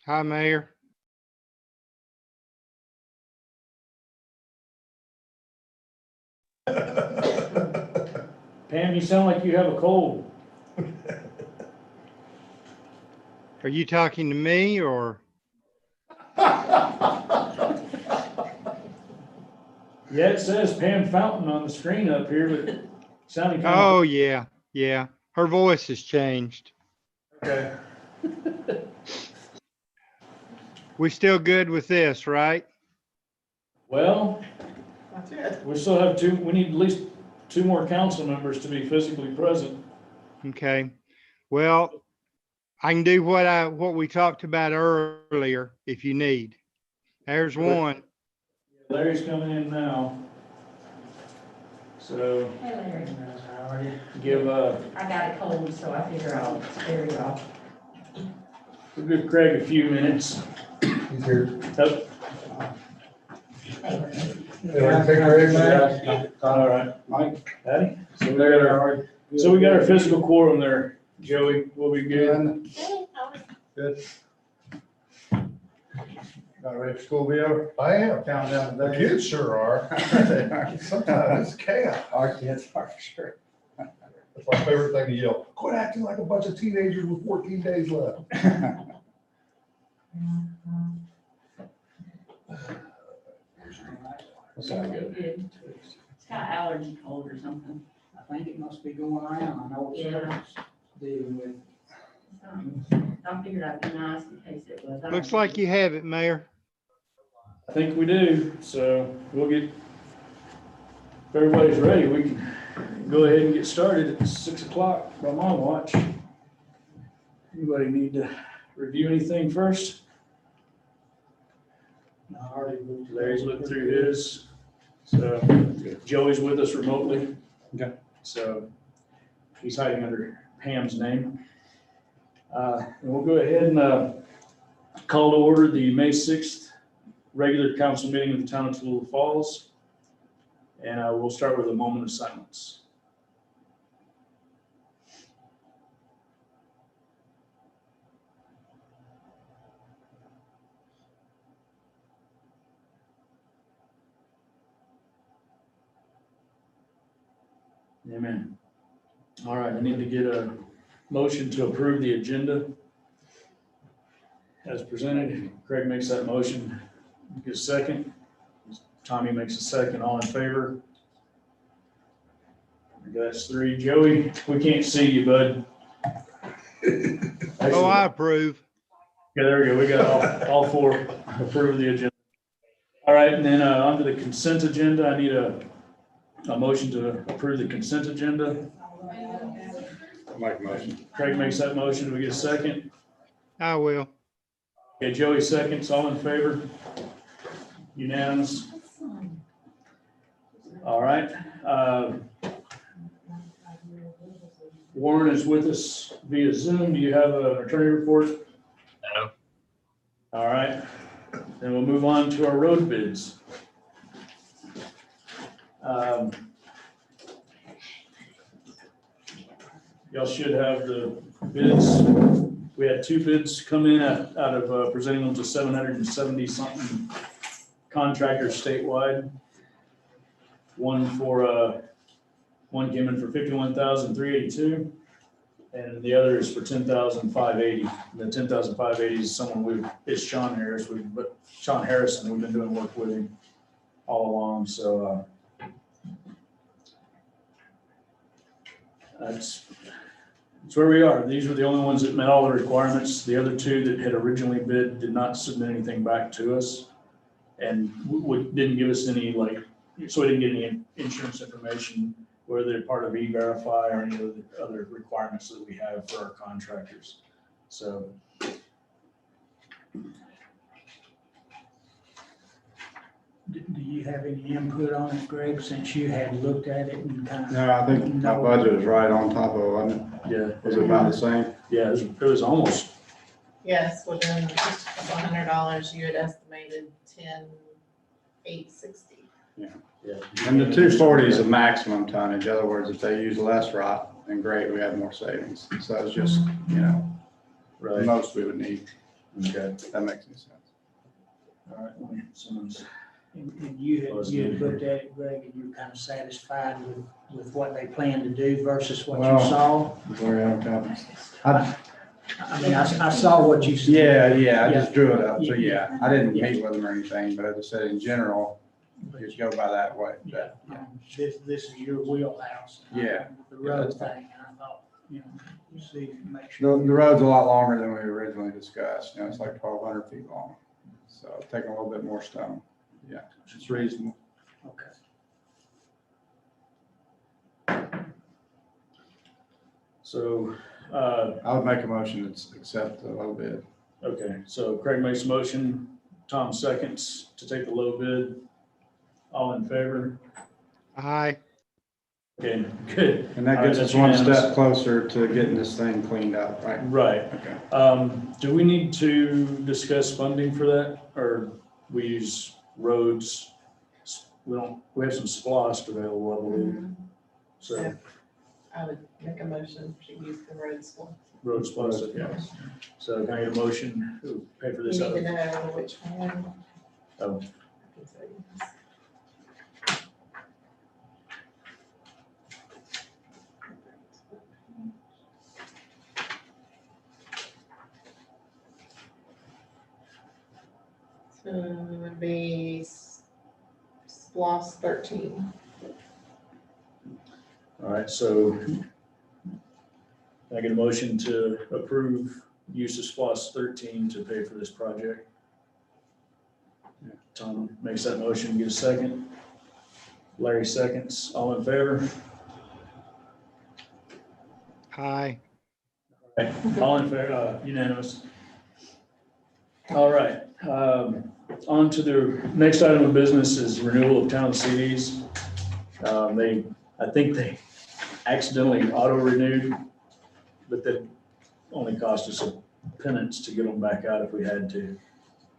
Hi, Mayor. Pam, you sound like you have a cold. Are you talking to me or? Yeah, it says Pam Fountain on the screen up here, but sounding kind Oh, yeah, yeah. Her voice has changed. of okay. We still good with this, right? Well, we still have we need at least 2 more council members to be physically present. Okay. Well, I can do what we talked about earlier if you need. There's one. Larry's coming in now. So Hey Larry, how are you? Give I got a cold, so I figure I'll spare y'all. we'll give Craig a few minutes. He's here. Oh, all right, Mike, Patty. So we got our physical quorum there, Joey. We'll be good. Good. Got ready for school, Bill? I am. Counting down the The days. kids sure are. Sometimes it's chaos. Our kids are for sure. That's my favorite thing to yell. Quit acting like a bunch of teenagers with 14 days left. It's good. It's got allergy cold or something. I think it must be going around. I know it's Yeah. dealing with. I figured I'd be nice in case it was. Looks like you have it, Mayor. I think we do, so we'll get, if everybody's ready, we can go ahead and get started at 6 o'clock by my watch. Anybody need to review anything first? I already looked. Larry's looked through his, so Joey's with us remotely. Okay. So he's hiding under Pam's name. And we'll go ahead and call to order the May 6th regular council meeting of the town of Tallulah Falls. And we'll start with a moment of silence. Amen. All right, I need to get a motion to approve the agenda as presented. Craig makes that motion. Get a second. Tommy makes a second. All in favor? That's 3. Joey, we can't see you, bud. Oh, I approve. Yeah, there we go. We got all 4 approve the agenda. All right, and then onto the consent agenda. I need a motion to approve the consent agenda. I'll make a motion. Craig makes that motion. Do we get a second? I will. Okay, Joey seconds. All in favor? Unanimous. All right. Warren is with us via Zoom. Do you have an attorney report? No. All right. Then we'll move on to our road bids. Y'all should have the bids. We had 2 bids come in out of presenting them to 770 something contractors statewide. One came in for 51,382, and the other is for 10,580. The 10,580 is it's Sean Harris. Sean Harrison. We've been doing work with him all along. So that's where we are. These were the only ones that met all the requirements. The other 2 that had originally bid did not submit anything back to us, and didn't give us any so we didn't get any insurance information, whether they're part of E-Verify or any of the other requirements that we have for our contractors. So. Do you have any input on it, Greg, since you had looked at it and kind of? No, I think my budget was right on top of it, wasn't it? Yeah. Was it about the same? Yeah, it was almost, Yes, within just a couple $100, you had estimated 10,860. yeah. And the 240 is the maximum tonnage. In other words, if they use less rock, then great, we have more savings. So it's just, the Right. most we would need. Okay, That makes any sense. all right, let me- someone's, And you had looked at it, Greg, and you're kind of satisfied with what they plan to do versus what you Well, saw? Glory Home Company. I, I mean, I saw what you said. yeah, I just drew it up, so Yeah. yeah, I didn't Yeah. meet with them or anything, but I just said in general, just go by that way. Yeah, this is your wheelhouse. Yeah. The road thing, and I thought, see, make sure. The road's a lot longer than we originally discussed, it's like 1,200 feet long, so it's taking a little bit more stone. Yeah, it's reasonable. Okay. so, I would make a motion to accept the low bid. okay, so Craig makes a motion, Tom seconds to take the low bid. All in favor? Aye. Okay, good. And that All right, gets us that's one unanimous. step closer to getting this thing cleaned up, right? Right. Okay. Do we need to discuss funding for that, or we use roads? We have some SPOS available, I believe, so I would make a motion to use the road school. road SPOS, yeah. So can I get a motion to pay for You this need out to of? know which one. Oh. I can tell you this. So it would be SPOS 13. All right, so can I get a motion to approve use of SPOS 13 to pay for this project? Tom makes that motion, get a second. Larry seconds, all in favor? Aye. All in favor, unanimous. All right, on to the next item of business is renewal of town CDs. I think they accidentally auto-renewed, but that only cost us a penance to get them back out if we had to.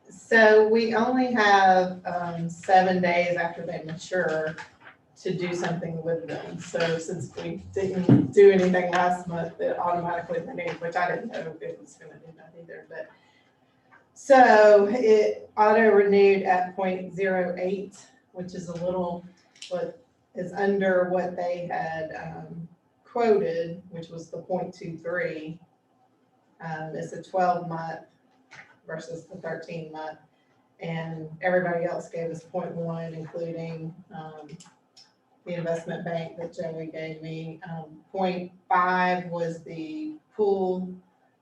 So we only have 7 days after they mature to do something with them. So since we didn't do anything last month, it automatically renewed, which I didn't know if it was gonna do that either, but. So it auto renewed at 0.08, which is a little, what is under what they had quoted, which was the 0.23. It's a 12-month versus the 13-month. And everybody else gave us 0.1, including the investment bank that Joey gave me. 0.5 was the pool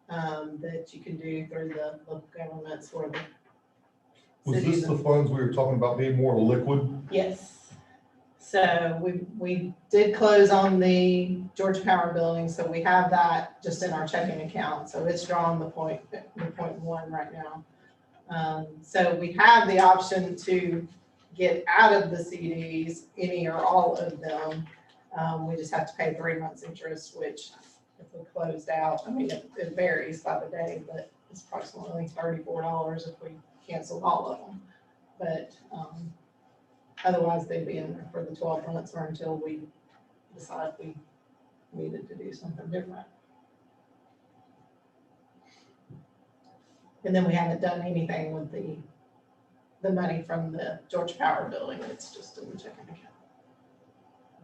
that you can do through the local governments or the Was cities. this the funds we were talking about being more liquid? Yes. So we did close on the Georgia Power building, so we have that just in our checking account. So it's drawn the 0.1 right now. So we have the option to get out of the CDs, any or all of them. We just have to pay 3 months interest, which if we closed out, I mean, it varies by the day, but it's approximately $34 if we cancel all of them. But otherwise, they'd be in there for the 12 months or until we decide we needed to do something different. And then we haven't done anything with the money from the Georgia Power building. It's just in the checking account.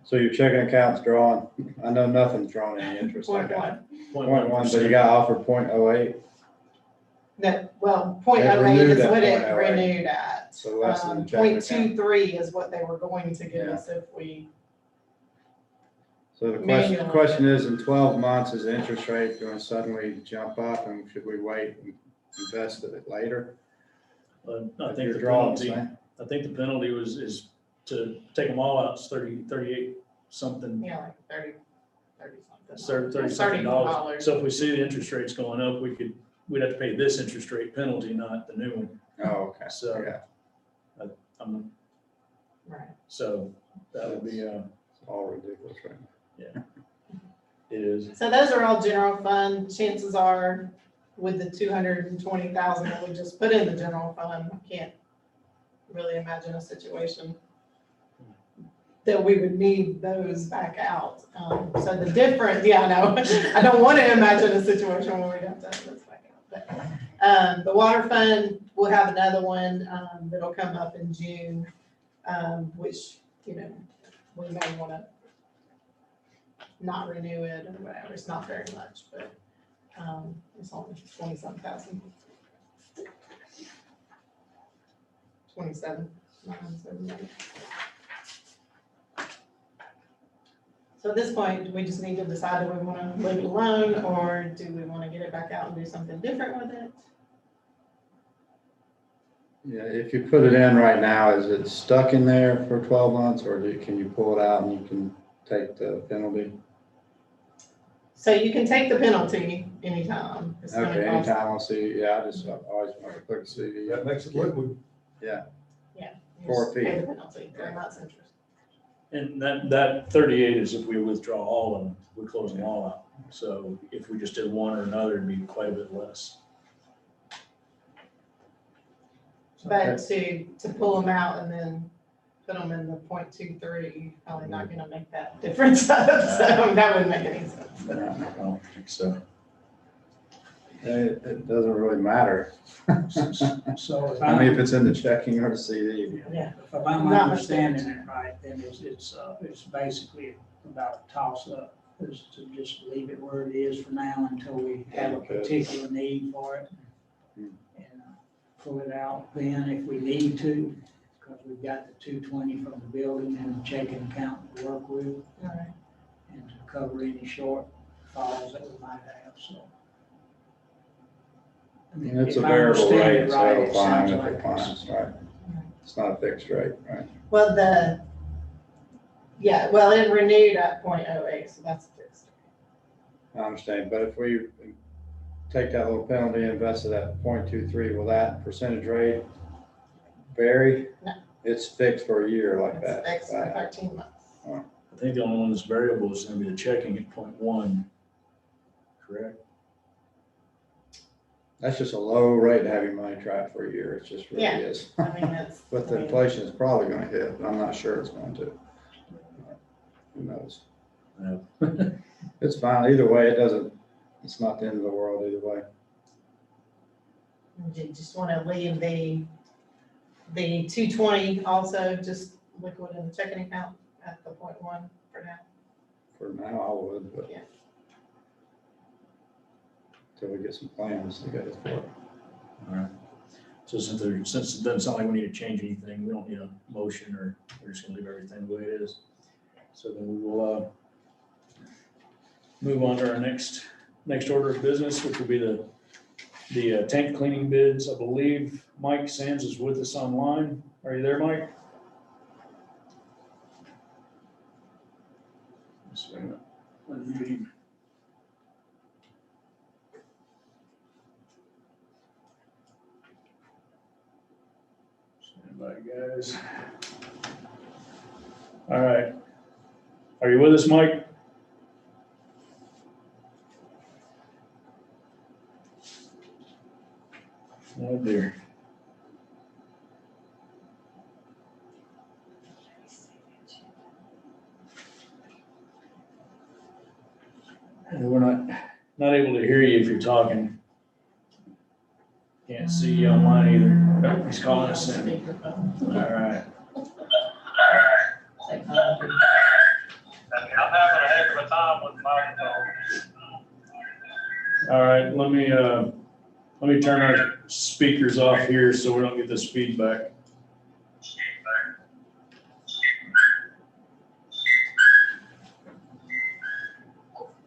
So your checking account's drawn, I know nothing's drawn any interest. I got 0.1, so you got offered 0.08, No, well, They 0.08 renewed is at what it 0.08. renewed at. so less than the checking account. 0.23 is what they were going to give us if we, So the Manual. question is, in 12 months, is the interest rate going to suddenly jump up, and should we wait and invest it later? I If think you're the drawing penalty, same? I think the penalty is to take them all out, it's 38 something, you know, like 30 something. $30 something dollars. $34. So if we see the interest rates going up, we'd have to pay this interest rate penalty, not the new one. Oh, okay, So, yeah, Right. so that would be, it's all ridiculous right now. it is. So those are all general fund. Chances are with the 220,000 that we just put in the general fund, I can't really imagine a situation that we would need those back out. So the difference, yeah, I know, I don't want to imagine a situation where we'd have to have those back out. The water fund, we'll have another one, that'll come up in June, which, you know, we may wanna not renew it or whatever. It's not very much, but, it's only 20-some thousand. 27,978. So at this point, we just need to decide if we wanna leave it alone, or do we wanna get it back out and do something different with it? Yeah, if you put it in right now, is it stuck in there for 12 months or can you pull it out and you can take the penalty? So you can take the penalty anytime. It's gonna Okay, cost- anytime I'll see, yeah, I always want to click CD. That makes it liquid. you 4 just pay feet. the penalty, 3 months interest. And that 38 is if we withdraw all of them, we close them all out. So if we just did one or another, it'd be quite a bit less. But to pull them out and then put them in the 0.23, probably not gonna make that difference, so that wouldn't make any sense. I don't think so. It doesn't really matter. So if I mean, if it's in the checking or the CD. Yeah, if I'm Not understanding it right, then it's basically about a toss-up, is to just leave it where it is for now until we have a particular need for it. Hmm. And pull it out then if we need to, because we've got the 220 from the building and the checking account to work with, Alright. and to cover any shortfalls that we might have, so. I mean, And it's a if I variable understand it rate, so right, it'll it climb sounds if like it it's- climbs, right? It's not a fixed rate, right? Well, it renewed at 0.08, so that's fixed. I understand, but if we take that little penalty and invest it at 0.23, will that percentage rate vary? No. It's fixed for a year like It's that. fixed for 13 months. I think the only one that's variable is gonna be the checking at 0.1, correct? That's just a low rate to have your money trapped for a year. It just really Yeah. is. I mean, that's. But the inflation is probably gonna hit, but I'm not sure it's going to. Who knows? Yeah. It's fine. Either way, it's not the end of the world either way. You just wanna leave the 220 also just liquid in the checking account at the 0.1 for now. For now, I would, but. Yeah. Till we get some plans together for it. All right. So since it doesn't sound like we need to change anything, we don't need a motion, or we're just gonna leave everything the way it is. So then we will move on to our next order of business, which will be the tank cleaning bids. I believe Mike Sands is with us online. Are you there, Mike? Just a minute. Unmuting. Stand by, guys. All right. Are you with us, Mike? Oh dear. And we're not able to hear you if you're talking. Can't see you online either. Oh, he's calling us in. Speakerphone. All right. Technology. I'm having a heck of a time with the microphone. All right, let me turn our speakers off here so we don't get this feedback.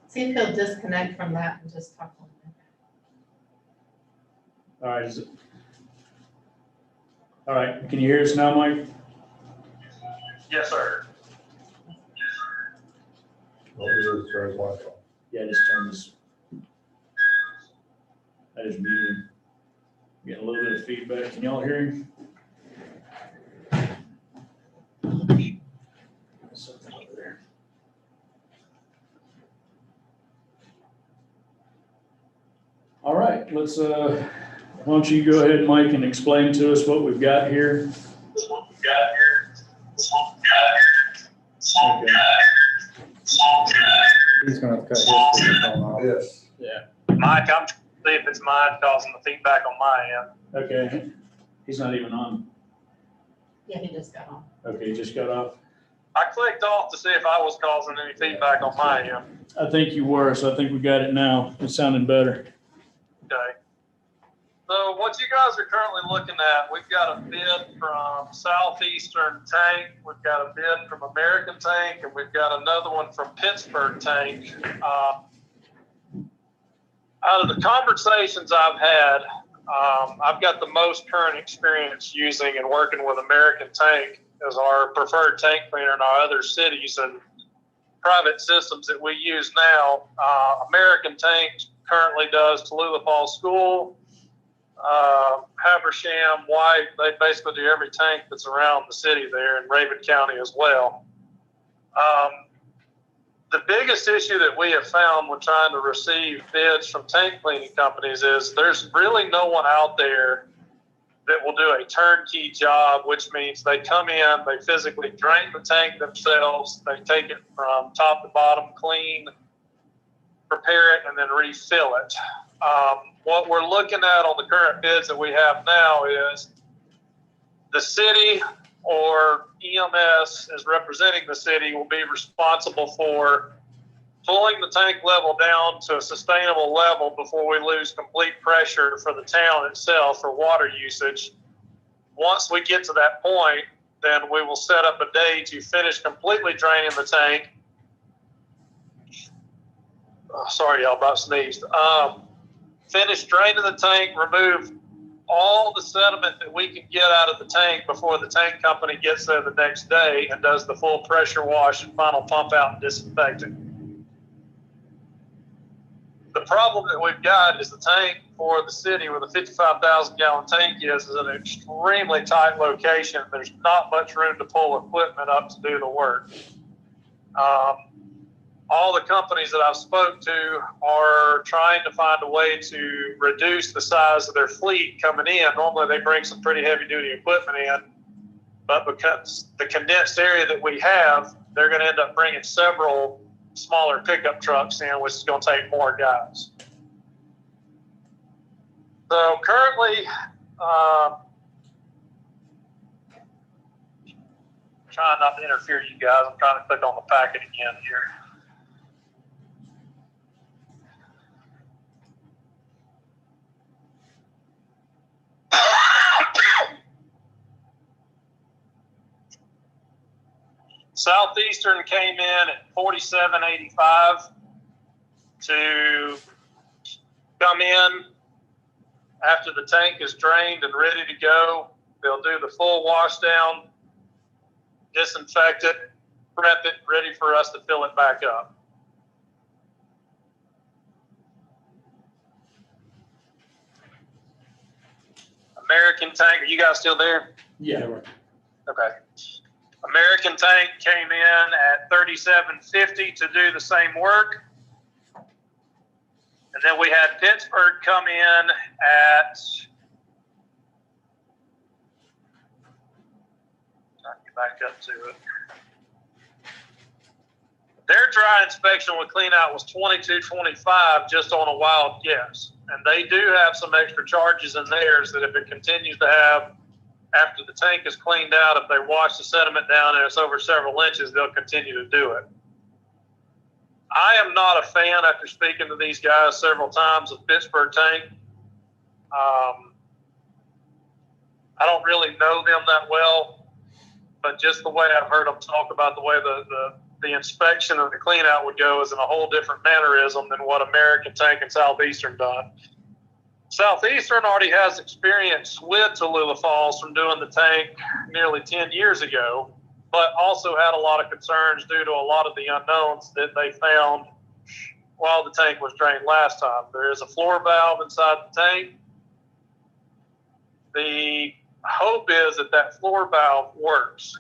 See if he'll disconnect from that and just talk on it. All right, all right, can you hear us now, Mike? Yes, sir. Well, yours is very Wi-Fi. Yeah, just turn this. I just muted him. Getting a little bit of feedback. Can y'all hear him? Something over there. All right, let's, why don't you go ahead, Mike, and explain to us what we've got here? Okay. He's gonna cut his speakerphone off. Yes. Yeah. Mike, see if it's mine causing the feedback on my end. Okay, he's not even on. Yeah, he just got on. Okay, he just got off. I clicked off to see if I was causing any feedback on my end. I think you were, so I think we got it now. It's sounding better. Okay. So what you guys are currently looking at, we've got a bid from Southeastern Tank, we've got a bid from American Tank, and we've got another one from Pittsburgh Tank. Out of the conversations I've had, I've got the most current experience using and working with American Tank as our preferred tank cleaner in our other cities and private systems that we use now. American Tank currently does Tallulah Falls School, Habersham, White. They basically do every tank that's around the city there in Raven County as well. The biggest issue that we have found when trying to receive bids from tank cleaning companies is there's really no one out there that will do a turnkey job, which means they come in, they physically drain the tank themselves, they take it from top to bottom clean, prepare it, and then refill it. What we're looking at on the current bids that we have now is the city or EMS is representing the city will be responsible for pulling the tank level down to a sustainable level before we lose complete pressure for the town itself for water usage. Once we get to that point, then we will set up a day to finish completely draining the tank. Oh, sorry, y'all, about sneezed. Finish draining the tank, remove all the sediment that we can get out of the tank before the tank company gets there the next day and does the full pressure wash and final pump out and disinfecting. The problem that we've got is the tank for the city where the 55,000 gallon tank is an extremely tight location. There's not much room to pull equipment up to do the work. All the companies that I've spoke to are trying to find a way to reduce the size of their fleet coming in. Normally they bring some pretty heavy duty equipment in, but because the condensed area that we have, they're going to end up bringing several smaller pickup trucks in, which is going to take more guys. So currently, trying not to interfere you guys. I'm trying to click on the packet again here. Southeastern came in at $47.85 to come in after the tank is drained and ready to go. They'll do the full wash down, disinfect it, prep it, ready for us to fill it back up. American Tank, are you guys still there? Yeah. Okay. American Tank came in at $37.50 to do the same work. And then we had Pittsburgh come in at, I'll get back up to it. Their dry inspection with clean out was $22.25 just on a wild guess. And they do have some extra charges in theirs that if it continues to have, after the tank is cleaned out, if they wash the sediment down and it's over several inches, they'll continue to do it. I am not a fan, after speaking to these guys several times, of Pittsburgh Tank. I don't really know them that well, but just the way I've heard them talk about the way the inspection and the clean out would go is in a whole different mannerism than what American Tank and Southeastern done. Southeastern already has experience with Tallulah Falls from doing the tank nearly 10 years ago, but also had a lot of concerns due to a lot of the unknowns that they found while the tank was drained last time. There is a floor valve inside the tank. The hope is that that floor valve works.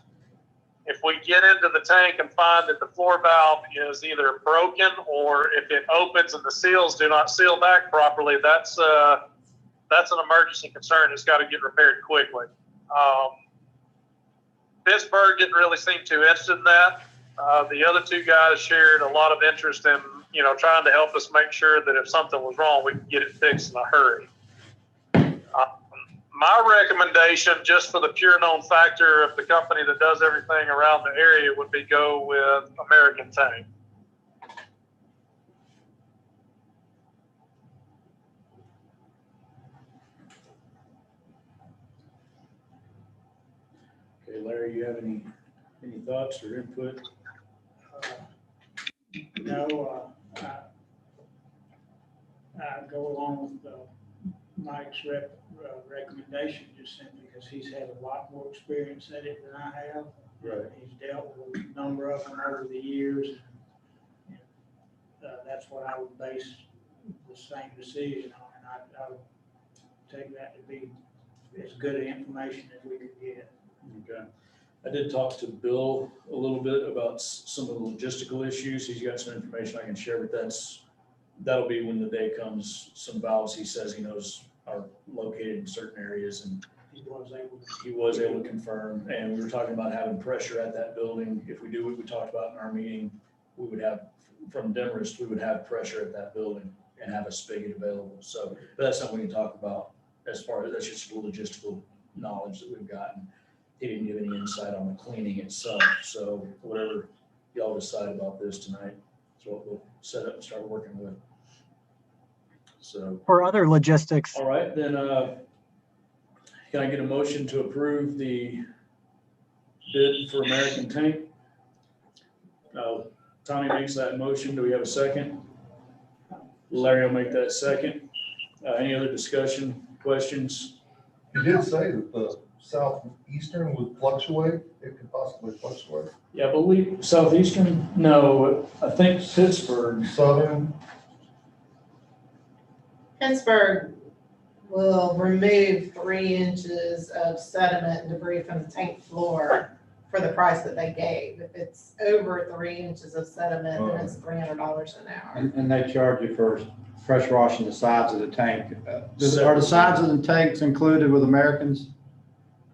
If we get into the tank and find that the floor valve is either broken or if it opens and the seals do not seal back properly, that's an emergency concern. It's got to get repaired quickly. Pittsburgh didn't really seem too interested in that. The other two guys shared a lot of interest in trying to help us make sure that if something was wrong, we could get it fixed in a hurry. My recommendation, just for the pure known factor of the company that does everything around the area, would be go with American Tank. Okay, Larry, you have any thoughts or input? No, I go along with Mike's recommendation, just simply because he's had a lot more experience at it than I have. Right. He's dealt with a number of them over the years. And that's what I would base the same decision on. And I would take that to be as good information as we could get. Okay. I did talk to Bill a little bit about some of the logistical issues. He's got some information I can share, but that'll be when the day comes. Some valves he says he knows are located in certain areas, and He was able to. he was able to confirm. And we were talking about having pressure at that building. If we do what we talked about in our meeting, we would have, from Demarest, we would have pressure at that building and have a spigot available. So, but that's something we can talk about as far as, that's just the logistical knowledge that we've gotten. He didn't give any insight on the cleaning itself. So whatever y'all decide about this tonight is what we'll set up and start working with. So, For other logistics, all right, then, can I get a motion to approve the bid for American Tank? Tommy makes that motion. Do we have a second? Larry will make that second. Any other discussion, questions? You did say that the southeastern would fluctuate, it could possibly fluctuate. Yeah, I believe Southeastern, no, I think Pittsburgh. Southern, Pittsburgh will remove 3 inches of sediment and debris from the tank floor for the price that they gave. If it's over 3 inches of sediment, then it's $300 an hour. And they charge you for fresh washing the sides of the tank. Are the sides of the tanks included with Americans?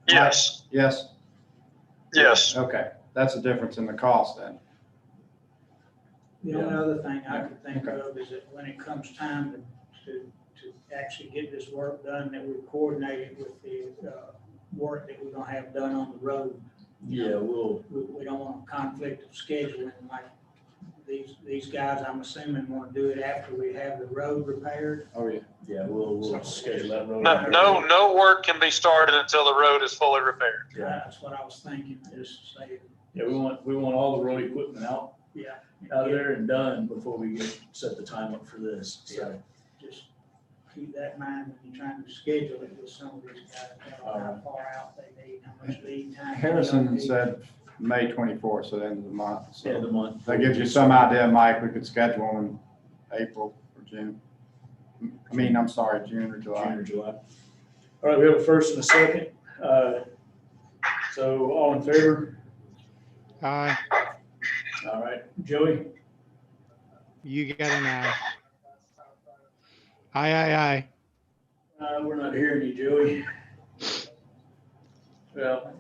Yes, Yes? yes. Okay, that's the difference in the cost then. The only other thing I could think of is that when it comes time to actually get this work done, that we coordinate it with the work that we're gonna have done on the road. Yeah, We don't want a conflict of scheduling, like these guys, I'm assuming, want to do it after we have the road repaired. Oh, yeah. yeah, we'll schedule that road. No work can be started until the road is fully repaired. Yeah, That's what I was thinking, just say, yeah, we want all the road equipment out yeah. of there and done before we set the time up for this. So, Just keep that in mind when you're trying to schedule it with some of these guys, how far out they need, how much lead time. Harrison said May 24th, so the end of the month. end of So the month. that gives you some idea, Mike, we could schedule them in April or June. I'm sorry, June or July. June or July. All right, we have a first and a second. So all in favor? Aye, All right, Joey? you got an aye. Aye. We're not hearing you, Joey. Well,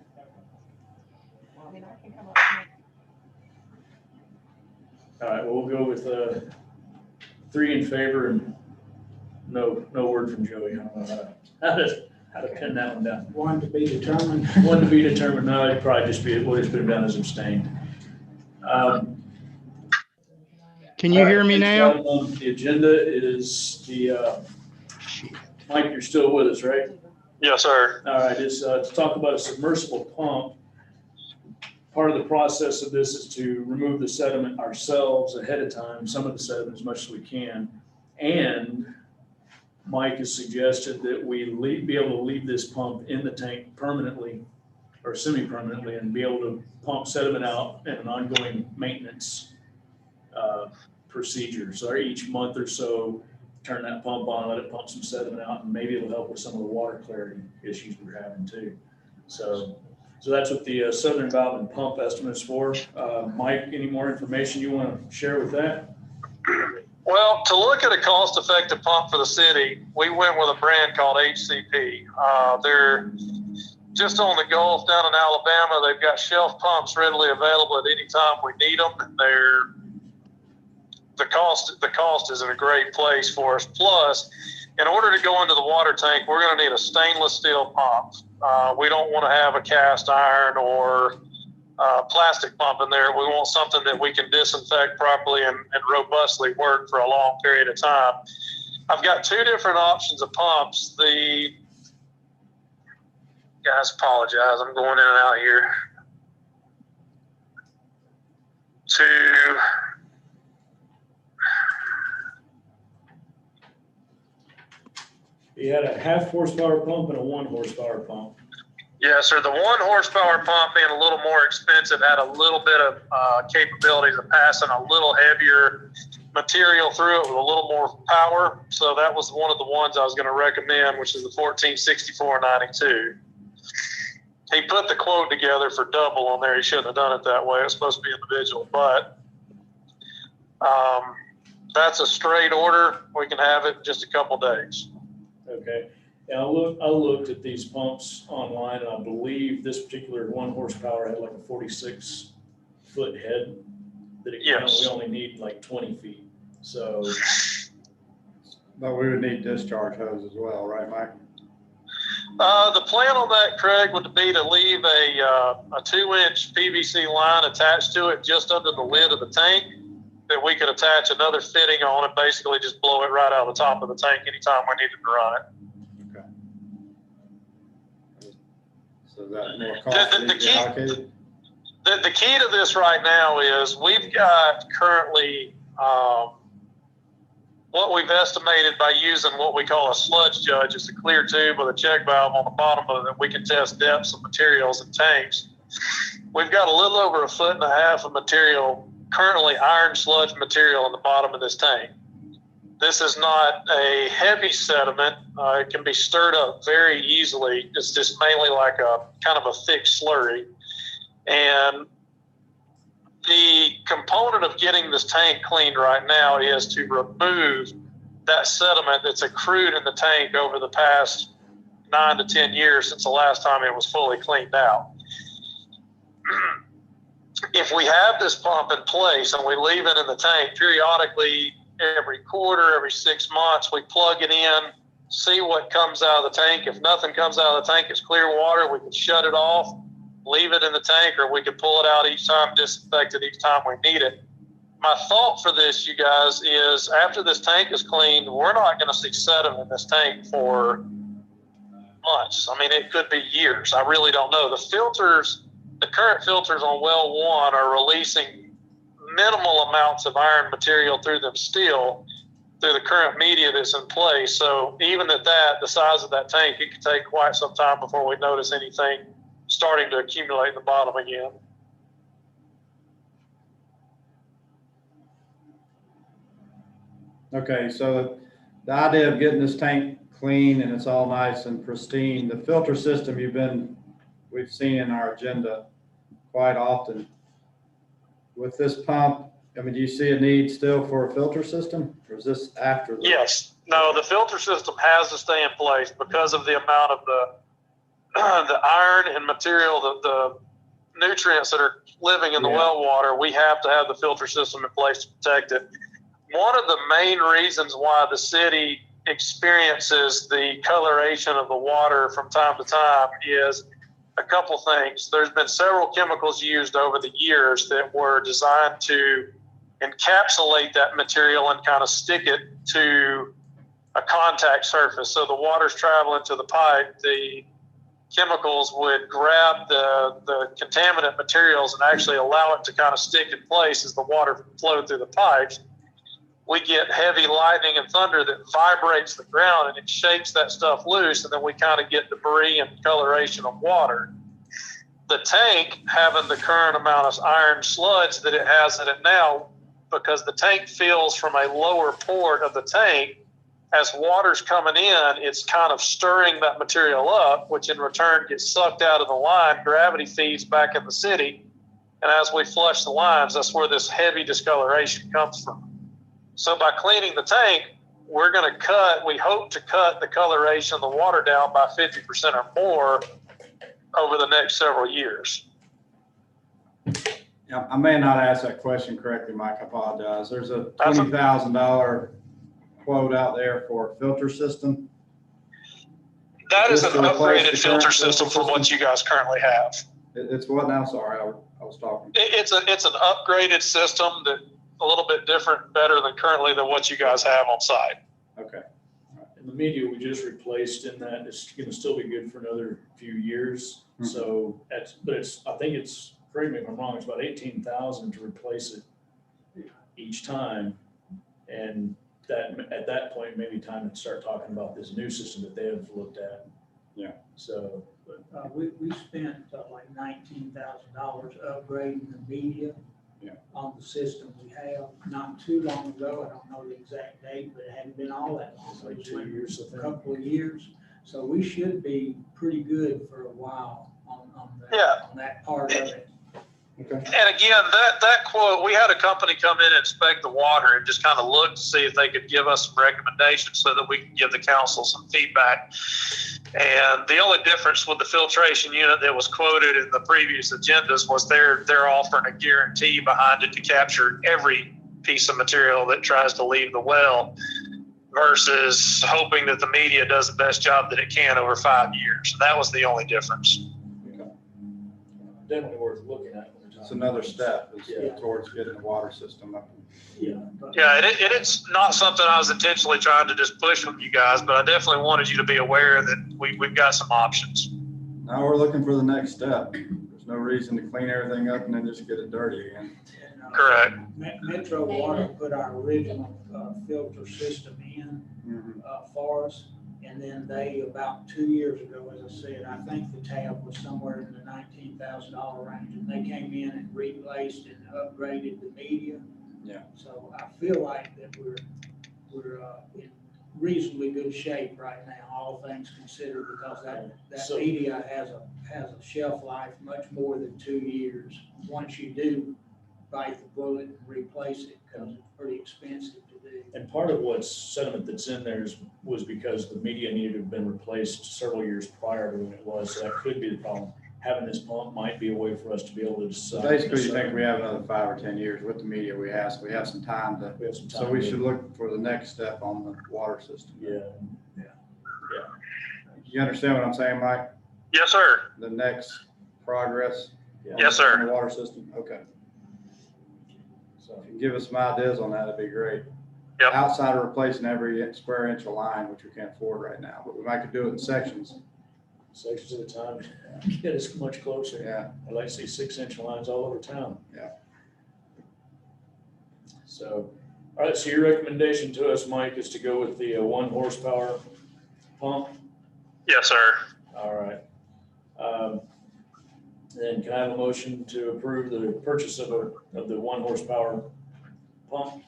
all right, well, we'll go with 3 in favor and no word from Joey. I don't know how to pin that one down. One to be determined. One to be determined. No, it'd probably just be, we'll just put him down as abstained. Can you hear me Next now? item on the agenda is the, Mike, you're still with us, right? Yes, sir. All right, it's to talk about a submersible pump. Part of the process of this is to remove the sediment ourselves ahead of time, some of the sediment as much as we can. And Mike has suggested that we be able to leave this pump in the tank permanently or semi-permanently and be able to pump sediment out in an ongoing maintenance procedure. So each month or so, turn that pump on, let it pump some sediment out, and maybe it'll help with some of the water clarity issues we're having too. So that's what the Southern Valve and Pump estimate is for. Mike, any more information you want to share with that? Well, to look at a cost-effective pump for the city, we went with a brand called HCP. They're just on the Gulf down in Alabama. They've got shelf pumps readily available at any time we need them. the cost is in a great place for us. Plus, in order to go into the water tank, we're going to need a stainless steel pump. We don't want to have a cast iron or plastic pump in there. We want something that we can disinfect properly and robustly work for a long period of time. I've got two different options of pumps. Guys, apologize, I'm going in and out here. You had a 1/2 horsepower pump and a 1 horsepower pump. Yeah, sir. The 1 horsepower pump being a little more expensive had a little bit of capabilities of passing a little heavier material through it with a little more power. So that was one of the ones I was going to recommend, which is the 146492. He put the quote together for double on there. He shouldn't have done it that way. It's supposed to be individual, but that's a straight order. We can have it in just a couple days. Okay. Yeah, I looked at these pumps online, and I believe this particular 1 horsepower had like a 46-foot head that it can, Yes. we only need like 20 feet. So, But we would need discharge hose as well, right, Mike? The plan on that, Craig, would be to leave a 2-inch PVC line attached to it just under the lid of the tank that we could attach another fitting on and basically just blow it right out of the top of the tank anytime we needed to run it. So is that more cost that needs to be allocated? The key to this right now is we've got currently what we've estimated by using what we call a sludge judge. It's a clear tube with a check valve on the bottom of it that we can test depths of materials in tanks. We've got a little over 1.5 feet of material, currently iron sludge material in the bottom of this tank. This is not a heavy sediment. It can be stirred up very easily. It's just mainly like a kind of a thick slurry. And the component of getting this tank cleaned right now is to remove that sediment that's accrued in the tank over the past 9 to 10 years since the last time it was fully cleaned out. If we have this pump in place and we leave it in the tank periodically, every quarter, every 6 months, we plug it in, see what comes out of the tank. If nothing comes out of the tank, it's clear water, we can shut it off, leave it in the tank, or we can pull it out each time, disinfect it each time we need it. My thought for this, you guys, is after this tank is cleaned, we're not going to see sediment in this tank for months. I mean, it could be years. I really don't know. The current filters on well 1 are releasing minimal amounts of iron material through them still through the current media that's in place. So even at that, the size of that tank, it could take quite some time before we notice anything starting to accumulate in the bottom again. Okay, so the idea of getting this tank clean and it's all nice and pristine, the filter system we've seen in our agenda quite often. With this pump, I mean, do you see a need still for a filter system, or is this after? Yes. No, the filter system has to stay in place because of the amount of the iron and material, the nutrients that are living in the well water. We have to have the filter system in place to protect it. One of the main reasons why the city experiences the coloration of the water from time to time is a couple things. There's been several chemicals used over the years that were designed to encapsulate that material and kind of stick it to a contact surface. So the water's traveling to the pipe, the chemicals would grab the contaminant materials and actually allow it to kind of stick in place as the water flowed through the pipes. We get heavy lightning and thunder that vibrates the ground and it shakes that stuff loose, and then we kind of get debris and coloration of water. The tank, having the current amount of iron sludge that it has in it now, because the tank fills from a lower port of the tank, as water's coming in, it's kind of stirring that material up, which in return gets sucked out of the line. Gravity feeds back in the city, and as we flush the lines, that's where this heavy discoloration comes from. So by cleaning the tank, we hope to cut the coloration of the water down by 50% or more over the next several years. I may not ask that question correctly, Mike, I apologize. There's a That's a- $20,000 quote out there for a filter system. That is Just an to replace upgraded the filter current system from what you guys currently have. It's what now? Sorry, I was talking. It's an upgraded system that a little bit different, better than currently than what you guys have on site. Okay. And the media we just replaced in that is gonna still be good for another few years. Mhm. So but I think it's, correct me if I'm wrong, it's about 18,000 to replace it each time. And that, at that point, maybe time to start talking about this new system that they have looked at. Yeah. So, We spent like $19,000 upgrading the media. Yeah. On the system we have, not too long ago, I don't know the exact date, but it hadn't been all that long. it's like It 2 was years, I a think. couple of years, so we should be pretty good for a while on Yeah. on that part of it. Okay. And again, that quote, we had a company come in and inspect the water and just kind of look to see if they could give us some recommendations so that we can give the council some feedback. And the only difference with the filtration unit that was quoted in the previous agendas was they're offering a guarantee behind it to capture every piece of material that tries to leave the well versus hoping that the media does the best job that it can over 5 years. That was the only difference. Definitely worth looking at. It's another step Yeah. towards getting the water system up. Yeah. But Yeah, and it's not something I was intentionally trying to just push from you guys, but I definitely wanted you to be aware that we've got some options. Now we're looking for the next step. There's no reason to clean everything up and then just get it dirty again. and, Correct. Metro Water put our original filter system in for us. And then they, about 2 years ago, as I said, I think the tab was somewhere in the $19,000 range. And they came in and replaced and upgraded the media. Yeah. So I feel like that we're in reasonably good shape right now, all things considered, because that So- media has a shelf life much more than 2 years. Once you do bite the bullet and replace it, because it's pretty expensive to do. And part of what's sediment that's in there was because the media needed to have been replaced several years prior to when it was, so that could be the problem. Having this pump might be a way for us to be able to So decide. basically, you think we have another 5 or 10 years with the media we have, so we have some time to, We have some time. so we to- should look for the next step on the water system. Yeah, You understand what I'm saying, Mike? Yes, sir. The next progress? yeah. Yes, sir. On the water system, okay. So, If you give us some ideas on that, that'd be great. Yep. Outside of replacing every square inch of line, which we can't afford right now, but we might could do it in sections. sections at a time, get us much closer. Yeah, I'd like to see 6-inch lines all over town. Yeah. So, all right, so your recommendation to us, Mike, is to go with the 1 horsepower pump? Yes, sir. All right. Then can I have a motion to approve the purchase of the 1 horsepower pump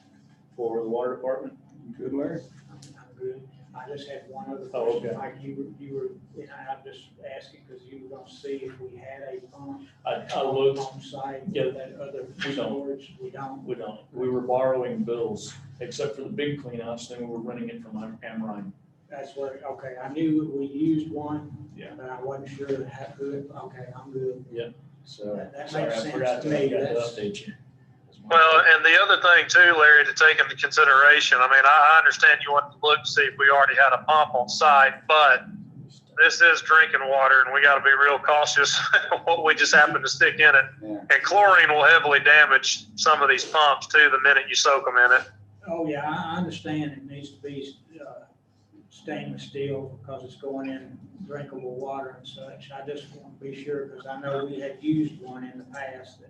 for the water department? good, Larry. I'm good. I just had one other Oh, question, okay. like you were, and I'm just asking because you were gonna see if we had a pump I looked, on site, Yeah, that other we don't. storage, we don't. we were borrowing bills, except for the big cleanouts, then we were renting it from Amrine. That's what, okay, I knew we used one. Yeah. But I wasn't sure how good, okay, I'm good. So, That sorry, makes I sense forgot to to me. That's- update you. Well, and the other thing too, Larry, to take into consideration, I mean, I understand you want to look to see if we already had a pump on site, but this is drinking water and we got to be real cautious what we just happen to stick in it. Yeah. And chlorine will heavily damage some of these pumps too the minute you soak them in it. Oh, yeah, I understand it needs to be stainless steel because it's going in drinkable water and such. I just want to be sure because I know we had used one in the past that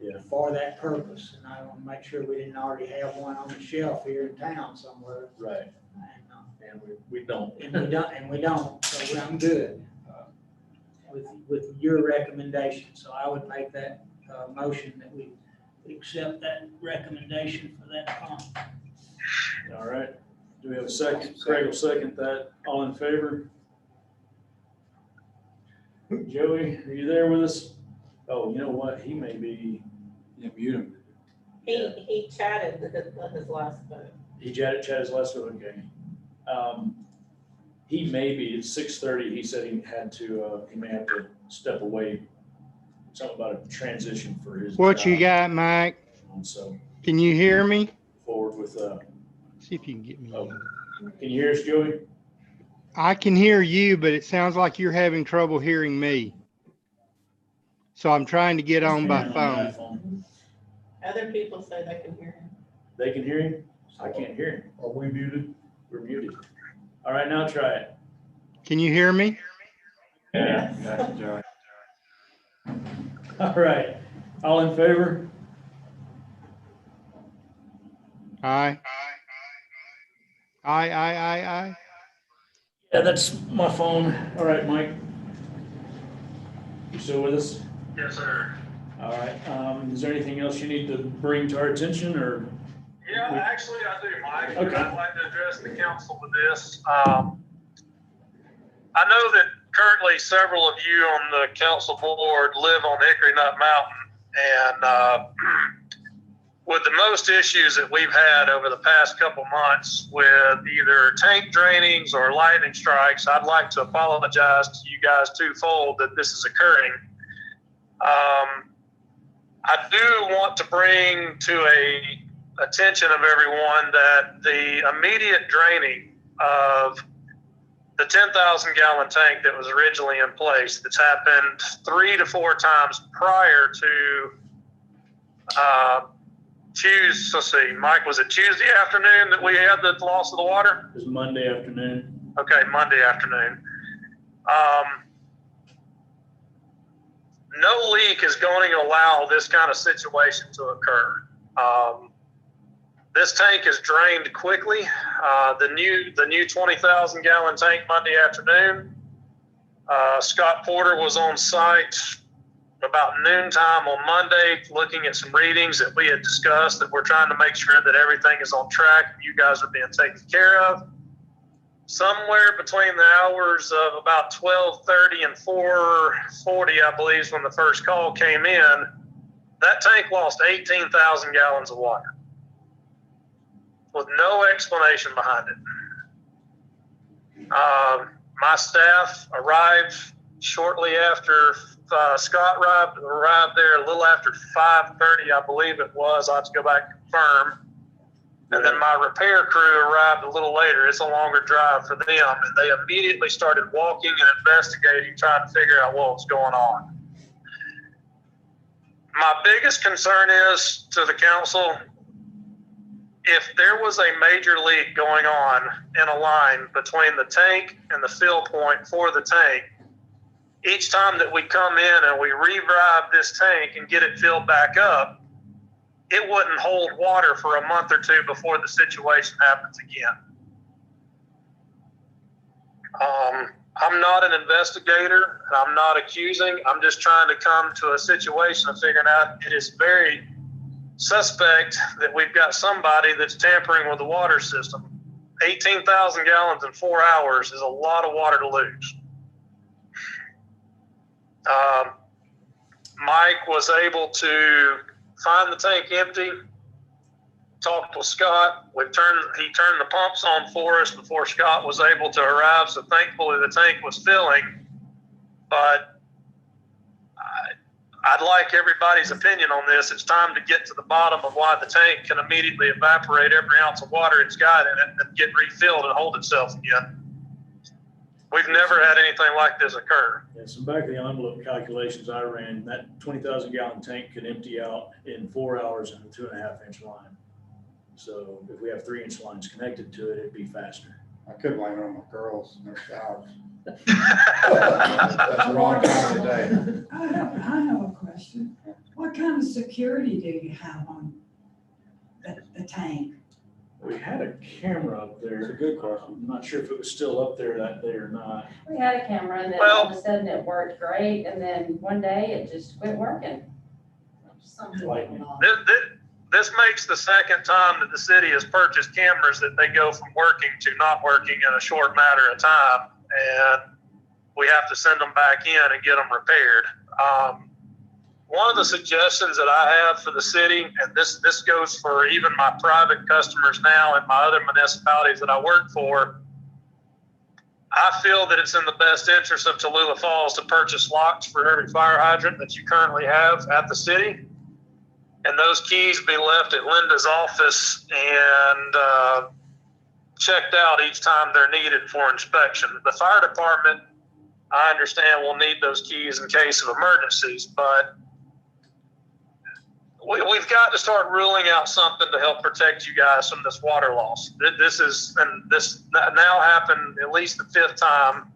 Yeah. for that purpose, and I want to make sure we didn't already have one on the shelf here in town somewhere. Right, and we don't. And we don't, so I'm good with your recommendation. So I would make that motion that we accept that recommendation for that pump. All right, do we have a second? Craig will second that. All in favor? Joey, are you there with us? Oh, you know what? He may be, Yeah, mute him. He chatted his last vote. he chatted his last one, okay. He may be, it's 6:30, he said he had to, he may have to step away something about a transition for his. What you job. got, Mike? So Can you hear me? forward with, See if you can get me. oh, can you hear us, Joey? I can hear you, but it sounds like you're having trouble hearing me. So I'm trying to get on by phone. Other people say they can hear him. They can hear him? I can't hear him. Are we muted? We're muted. All right, now try it. Can you hear me? Yeah. That's Joey. All right. All in favor? Aye. Aye. Yeah, that's my phone. All right, Mike. You still with us? Yes, sir. All right. Is there anything else you need to bring to our attention or? Yeah, actually, I do, Mike. Okay. I'd like to address the council with this. I know that currently several of you on the council board live on Hickory Nut Mountain. And with the most issues that we've had over the past couple months with either tank drainings or lightning strikes, I'd like to apologize to you guys twofold that this is occurring. I do want to bring to a attention of everyone that the immediate draining of the 10,000 gallon tank that was originally in place, that's happened 3 to 4 times prior to let's see, Mike, was it Tuesday afternoon that we had the loss of the water? It was Monday afternoon. Okay, Monday afternoon. No leak is going to allow this kind of situation to occur. This tank is drained quickly. The new 20,000 gallon tank Monday afternoon. Scott Porter was on site about noontime on Monday, looking at some readings that we had discussed, that we're trying to make sure that everything is on track and you guys are being taken care of. Somewhere between the hours of about 12:30 and 4:40, I believe, is when the first call came in. That tank lost 18,000 gallons of water with no explanation behind it. My staff arrived shortly after Scott arrived there a little after 5:30, I believe it was. I'll have to go back and confirm. And then my repair crew arrived a little later. It's a longer drive for them. And they immediately started walking and investigating, trying to figure out what was going on. My biggest concern is to the council, if there was a major leak going on in a line between the tank and the fill point for the tank, each time that we come in and we revive this tank and get it filled back up, it wouldn't hold water for a month or two before the situation happens again. I'm not an investigator. I'm not accusing. I'm just trying to come to a situation of figuring out it is very suspect that we've got somebody that's tampering with the water system. 18,000 gallons in 4 hours is a lot of water to lose. Mike was able to find the tank empty, talked with Scott. He turned the pumps on for us before Scott was able to arrive. So thankfully the tank was filling, but I'd like everybody's opinion on this. It's time to get to the bottom of why the tank can immediately evaporate every ounce of water it's got in it and get refilled and hold itself again. We've never had anything like this occur. Yeah, some back of the envelope calculations I ran, that 20,000 gallon tank could empty out in 4 hours in a 2.5 inch line. So if we have 3 inch lines connected to it, it'd be faster. I could blame it on my girls and their showers. That's the wrong time of day. I have a question. What kind of security do you have on the tank? We had a camera up It's a there. good question. I'm not sure if it was still up there that day or not. We had a camera and then all of a sudden it worked great and then one day it just quit working. Something going on. This makes the second time that the city has purchased cameras that they go from working to not working in a short matter of time. And we have to send them back in and get them repaired. One of the suggestions that I have for the city, and this goes for even my private customers now and my other municipalities that I work for, I feel that it's in the best interest of Tallulah Falls to purchase locks for every fire hydrant that you currently have at the city. And those keys be left at Linda's office and checked out each time they're needed for inspection. The fire department, I understand, will need those keys in case of emergencies, but we've got to start ruling out something to help protect you guys from this water loss. This now happened at least the 5th time.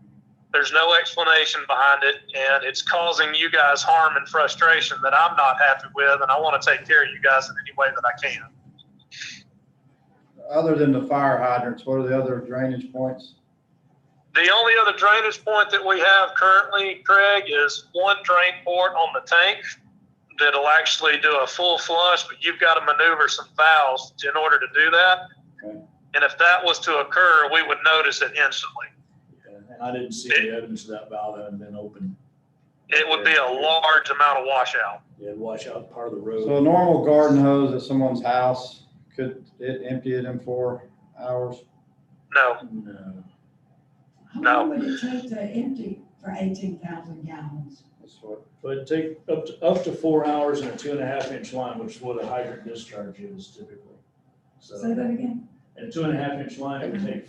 There's no explanation behind it, and it's causing you guys harm and frustration that I'm not happy with, and I want to take care of you guys in any way that I can. Other than the fire hydrants, what are the other drainage points? The only other drainage point that we have currently, Craig, is one drain port on the tank that'll actually do a full flush, but you've got to maneuver some valves in order to do that. Okay. And if that was to occur, we would notice it instantly. Yeah, and I didn't see the evidence of that valve having been open. It would be a large amount of washout. Yeah, wash out part of the road. So a normal garden hose at someone's house, could it empty it in 4 hours? No, No. How No. long would it take to empty for 18,000 gallons? That's what, But it'd take up to 4 hours in a 2.5-inch line, which is what a hydrant discharge is typically. Say So, that again? in a 2.5-inch line, it would take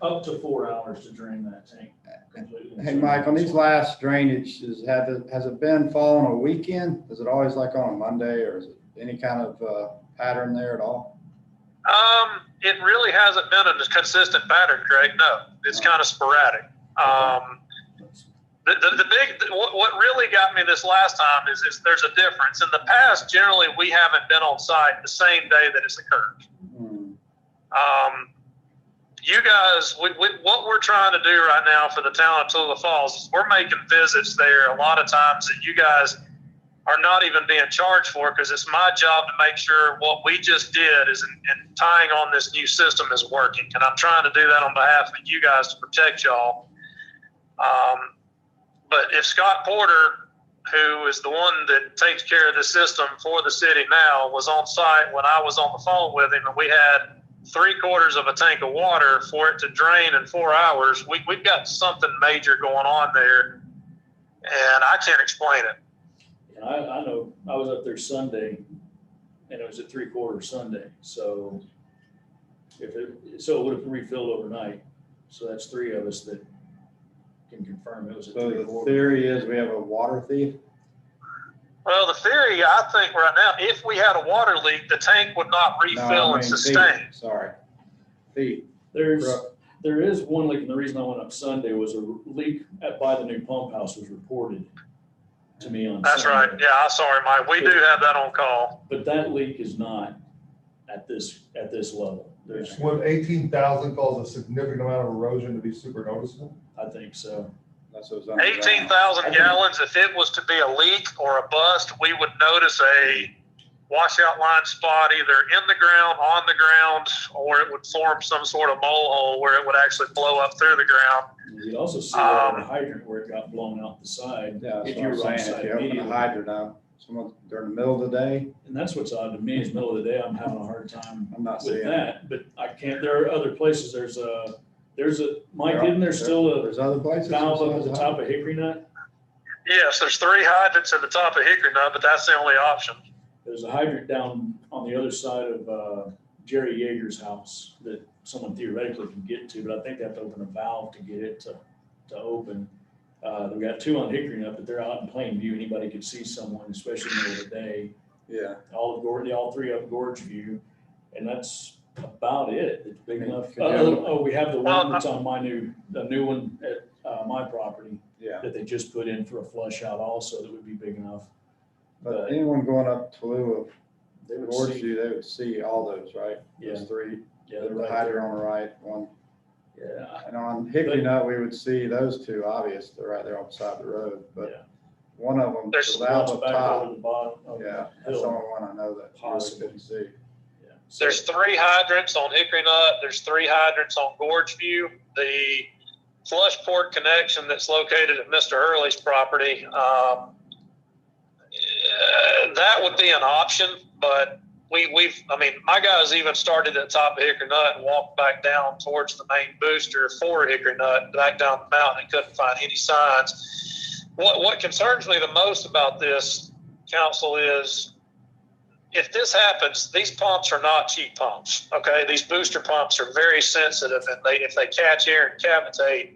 up to 4 hours to drain that tank completely. hey, Mike, on these last drainages, has it been fall on a weekend? Is it always like on a Monday, or is it any kind of pattern there at all? it really hasn't been a consistent pattern, Craig. No, it's kind of sporadic. What really got me this last time is there's a difference. In the past, generally, we haven't been on site the same day that it's occurred. You guys, what we're trying to do right now for the town of Tallulah Falls is we're making visits there a lot of times that you guys are not even being charged for, because it's my job to make sure what we just did is in tying on this new system is working. And I'm trying to do that on behalf of you guys to protect y'all. But if Scott Porter, who is the one that takes care of the system for the city now, was on site when I was on the phone with him, and we had 3/4 of a tank of water for it to drain in 4 hours, we've got something major going on there, and I can't explain it. And I know, I was up there Sunday, and it was at 3/4 Sunday, so it would have refilled overnight. So that's 3 of us that can confirm it was at So the 3/4. theory is we have a water thief? Well, the theory, I think right now, if we had a water leak, the tank would not No, I refill mean and sustain. thief, sorry. Thief. There is one leak, and the reason I went up Sunday was a leak by the new pump house was reported to me on That's Sunday. right. Yeah, I'm sorry, Mike. We do have that on call. But that leak is not at this level. There's, Would 18,000 cause a significant amount of erosion to be super noticeable? I think so. That's what's underground. 18,000 gallons, if it was to be a leak or a bust, we would notice a washout line spot either in the ground, on the ground, or it would form some sort of mole hole where it would actually blow up through the ground. You'd also see that on the hydrant where it got blown out the side. Yeah, that's If what you I'm were on saying, site if you open a immediately. hydrant up, someone during the middle of the day, And that's what's odd to me is middle of the day, I'm having a hard time I'm not with seeing it. that, but I can't, there are other places, Mike, isn't there still a There's other places. valve up at the besides top of Hickory Nut? Yes, there's 3 hydrants at the top of Hickory Nut, but that's the only option. There's a hydrant down on the other side of Jerry Yeager's house that someone theoretically can get to, but I think they have to open a valve to get it to open. We've got 2 on Hickory Nut, but they're out in plain view. Anybody could see someone, especially in the middle of the day. Yeah. All 3 up Gorge View, and that's about it. It's big enough. Could you have- We have the one that's on the new one at my property Yeah, that they just put in for a flush out also that would be big enough. but anyone going up Tallulah, They would Gorge see, View, they would see all those, right? Yeah. Those 3, yeah, the they're right hydrant there. on the right, one. Yeah, And on Hickory Nut, we would see those 2, obvious, they're right there on the side of the road, but yeah. one of them, There's the valve One's up back over top, the bottom of yeah, the that's the hill. only one I know that you really Possibly. couldn't see. Yeah. So- There's 3 hydrants on Hickory Nut. There's 3 hydrants on Gorge View. The flush port connection that's located at Mr. Hurley's property, that would be an option, but I mean, my guys even started at the top of Hickory Nut and walked back down towards the main booster for Hickory Nut, back down the mountain, and couldn't find any signs. What concerns me the most about this, council, is if this happens, these pumps are not cheap pumps. Okay, these booster pumps are very sensitive, and if they catch air and cavitate,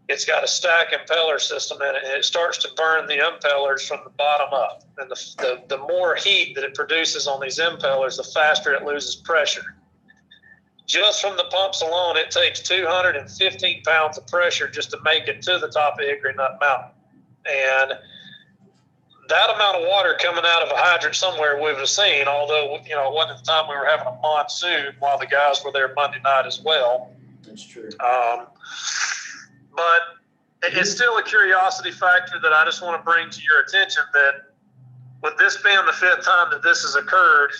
it's got a stack impeller system in it, and it starts to burn the impellers from the bottom up. And the more heat that it produces on these impellers, the faster it loses pressure. Just from the pumps alone, it takes 215 pounds of pressure just to make it to the top of Hickory Nut Mountain. And that amount of water coming out of a hydrant somewhere we would have seen, although, you know, it wasn't at the time we were having a monsoon while the guys were there Monday night as well. That's true. But it's still a curiosity factor that I just want to bring to your attention, that with this being the 5th time that this has occurred,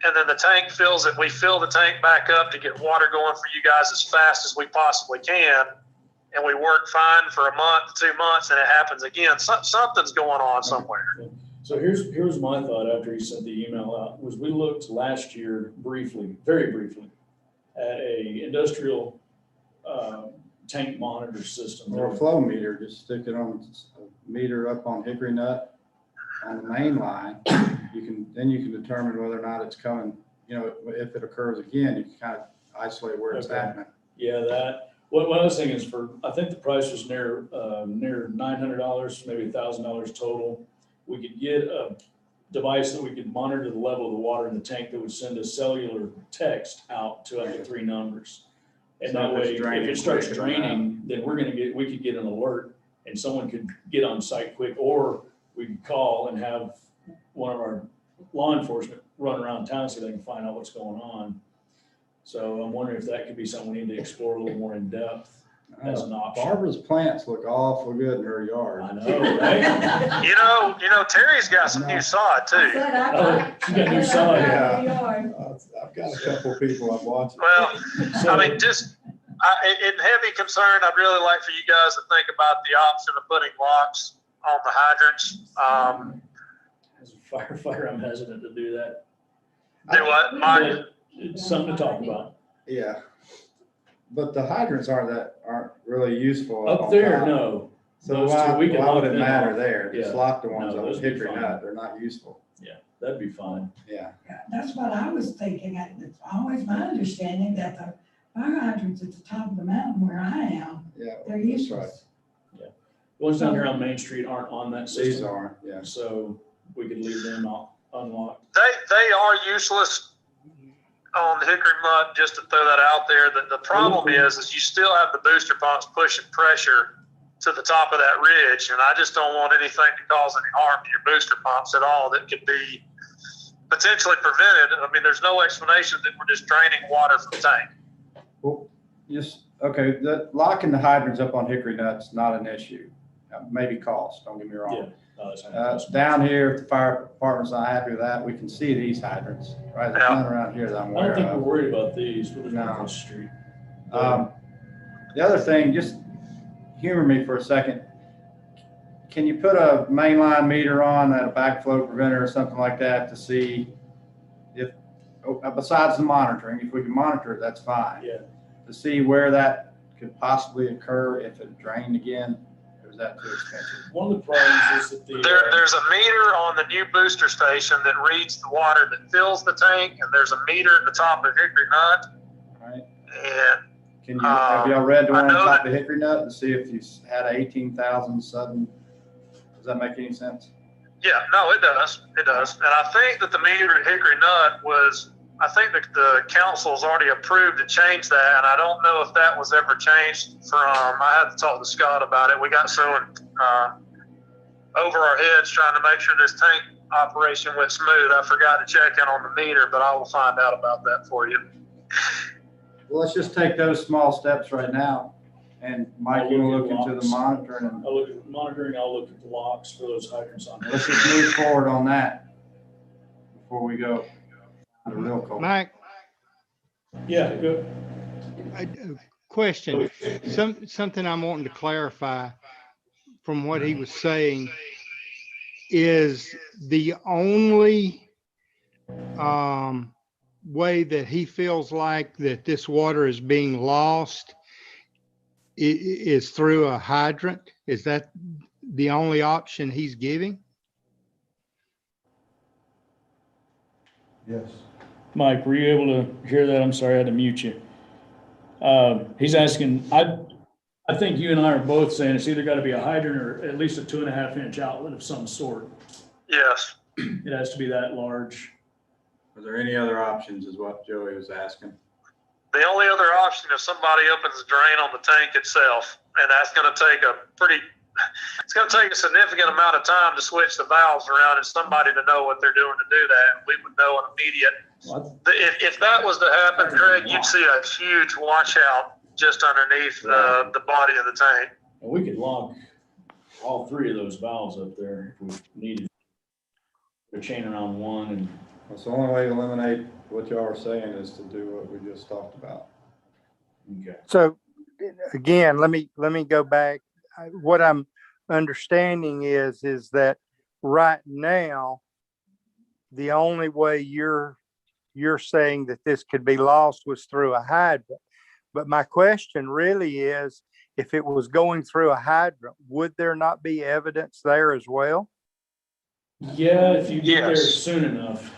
and then the tank fills it, we fill the tank back up to get water going for you guys as fast as we possibly can, and we work fine for a month, 2 months, and it happens again. Something's going on somewhere. So here's my thought after he sent the email out, was we looked last year briefly, very briefly, at a industrial tank monitor system. Or a flow meter, just stick it on a meter up on Hickory Nut on the main line. Then you can determine whether or not it's coming, you know, if it occurs again, you can kind of isolate where it's Okay. happening. Yeah, that, what I was thinking is I think the price was near $900, maybe $1,000 total. We could get a device that we could monitor the level of the water in the tank that would send a cellular text out to up to 3 numbers. And So that if it's way, if draining, it starts we can run draining, then we could get an alert, and someone could get on site quick, or we could call and have one of our law enforcement run around town so they can find out what's going on. So I'm wondering if that could be something we need to explore a little more in depth as an option. Barbara's plants look awful good in her yard. I know, right? You know, Terry's got some new sod too. Oh, she got new sod. I've got a couple people I've watched. Well, So- I mean, in heavy concern, I'd really like for you guys to think about the option of putting locks on the hydrants. As a firefighter, I'm hesitant to do that. Do what, Mike? But it's something to talk about. Yeah. But the hydrants aren't really useful. Up on there, top. no. So Those why two, we can would lock it them matter off. there? Just Yeah. lock the ones No, on those would be Hickory fine. Nut. They're not useful. That'd be fine. Yeah. Yeah, that's what I was thinking. It's always my understanding that the fire hydrants at the top of the mountain where I am, Yeah. they're that's right. useless. The ones down here on Main Street aren't on that These system, aren't, yeah. so we could leave them unlocked. They are useless on the Hickory Mud, just to throw that out there. The problem is you still have the booster pumps pushing pressure to the top of that ridge, and I just don't want anything to cause any harm to your booster pumps at all that could be potentially prevented. I mean, there's no explanation that we're just draining water from the tank. Well, okay, locking the hydrants up on Hickory Nut's not an issue. Maybe cost, don't get me wrong. Down here, if the fire department's not happy with that, we can see these hydrants, right? There's Yeah. none around here that I'm I don't aware think we're of. worried about these, but there's one No. across the street. The other thing, just humor me for a second. Can you put a mainline meter on at a backflow preventer or something like that to see if, besides the monitoring, if we can monitor it, that's fine. Yeah. To see where that could possibly occur if it drained again, or is that too expensive? One of the problems is that There's a meter on the new booster station that reads the water that fills the tank, and there's a meter at the top of Hickory Nut. Right? And Can you, have y'all read the I one on know top that- of Hickory Nut and see if you had 18,000 sudden? Does that make any sense? yeah, no, it does. It does. And I think that the meter at Hickory Nut I think that the council's already approved to change that, and I don't know if that was ever changed I had to talk to Scott about it. We got so over our heads trying to make sure this tank operation went smooth. I forgot to check in on the meter, but I will find out about that for you. Well, let's just take those small steps right now. And Mike, you will look into the monitoring and I'll look at monitoring, I'll look at the locks for those hydrants on let's here. just move forward on that before we go to the real cold. Mike, Yeah, good. a question, something I'm wanting to clarify from what he was saying is the only way that he feels like that this water is being lost is through a hydrant? Is that the only option he's giving? Yes. Mike, were you able to hear that? I'm sorry, I had to mute you. He's asking, I think you and I are both saying it's either gotta be a hydrant or at least a 2.5-inch outlet of some sort. Yes. It has to be that large. Are there any other options is what Joey was asking? The only other option is somebody opens the drain on the tank itself, and that's going to take it's going to take a significant amount of time to switch the valves around and somebody to know what they're doing to do that. And we would know an immediate. If that was to happen, Craig, you'd see a huge washout just underneath the body of the tank. And we could lock all 3 of those valves up there if we needed. Put a chain around one and. That's the only way to eliminate what y'all are saying is to do what we just talked about. Okay. So again, let me go back. What I'm understanding is that right now, the only way you're saying that this could be lost was through a hydrant. But my question really is, if it was going through a hydrant, would there not be evidence there as well? Yeah, if you get there Yes. soon enough.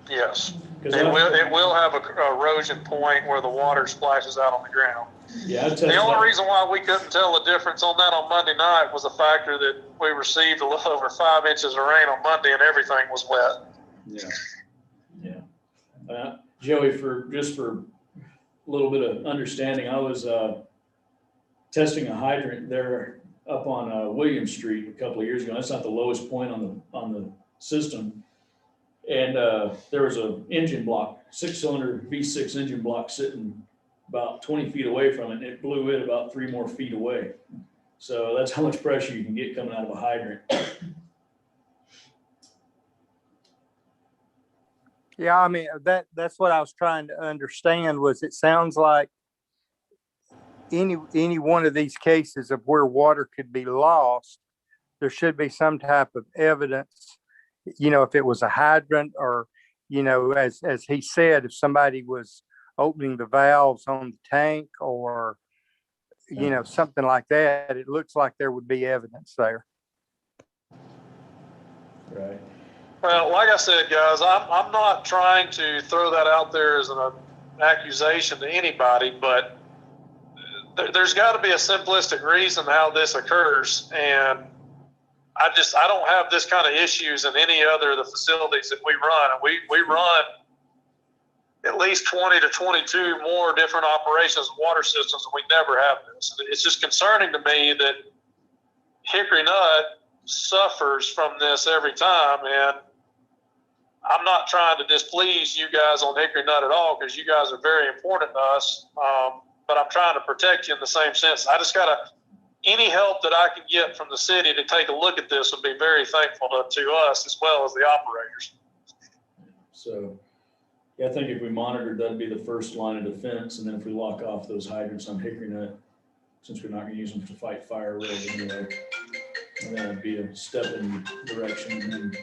Yes. 'Cause It will have a erosion point where the water splashes out on the ground. Yeah, I The only reason why we couldn't tell the difference on that on Monday night was the factor that we received a little over 5 inches of rain on Monday and everything was wet. Yeah. Joey, for a little bit of understanding, I was testing a hydrant there up on William Street a couple of years ago. That's not the lowest point on the system. And there was a engine block, 6-cylinder V6 engine block sitting about 20 feet away from it, and it blew it about 3 more feet away. So that's how much pressure you can get coming out of a hydrant. Yeah, I mean, that's what I was trying to understand was it sounds like any one of these cases of where water could be lost, there should be some type of evidence, if it was a hydrant or, as he said, if somebody was opening the valves on the tank or, something like that, it looks like there would be evidence there. Right. Well, like I said, guys, I'm not trying to throw that out there as an accusation to anybody, but there's got to be a simplistic reason how this occurs. And I don't have this kind of issues in any other of the facilities that we run. And we run at least 20 to 22 more different operations and water systems, and we never have this. It's just concerning to me that Hickory Nut suffers from this every time. And I'm not trying to displease you guys on Hickory Nut at all, because you guys are very important to us. But I'm trying to protect you in the same sense. I just any help that I can get from the city to take a look at this would be very thankful to us as well as the operators. So, yeah, I think if we monitored, that'd be the first line of defense. And then if we lock off those hydrants on Hickory Nut, since we're not gonna use them to fight fire really anyway, and then it'd be a step in the direction. And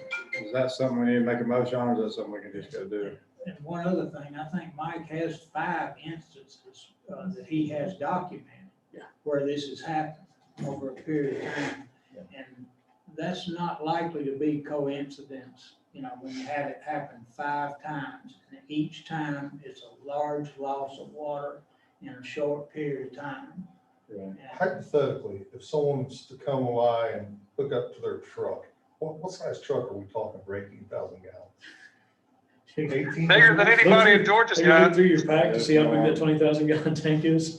Is that something we need to make a motion on, or is that something we can just go do? And one other thing, I think Mike has 5 instances that he has documented. Yeah. Where this has happened over a period of time. Yeah. And that's not likely to be coincidence, when you have it happen 5 times. And each time it's a large loss of water in a short period of time. Right. And Hypothetically, if someone's to come by and hook up to their truck, what size truck are we talking for 18,000 gallons? 18? Bigger than anybody in Georgia's Have you looked got. through your pack to see how big that 20,000 gallon tank is?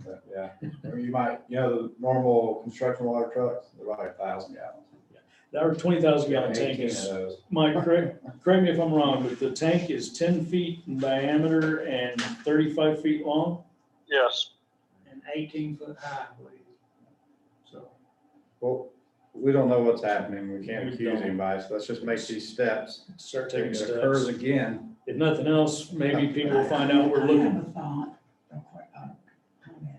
But yeah, or you might, the normal construction water trucks, they're like 1,000 gallons. That 20,000 gallon 18 tank of is, those. Mike, correct me if I'm wrong, but the tank is 10 feet in diameter and 35 feet long? Yes. and 18 foot high, I believe. So, Well, we don't know what's happening. We can't We accuse don't. anybody, so let's just make these steps. Start If taking it occurs steps. again, If nothing else, maybe people will find out we're I looking. have a thought, real quick, comment.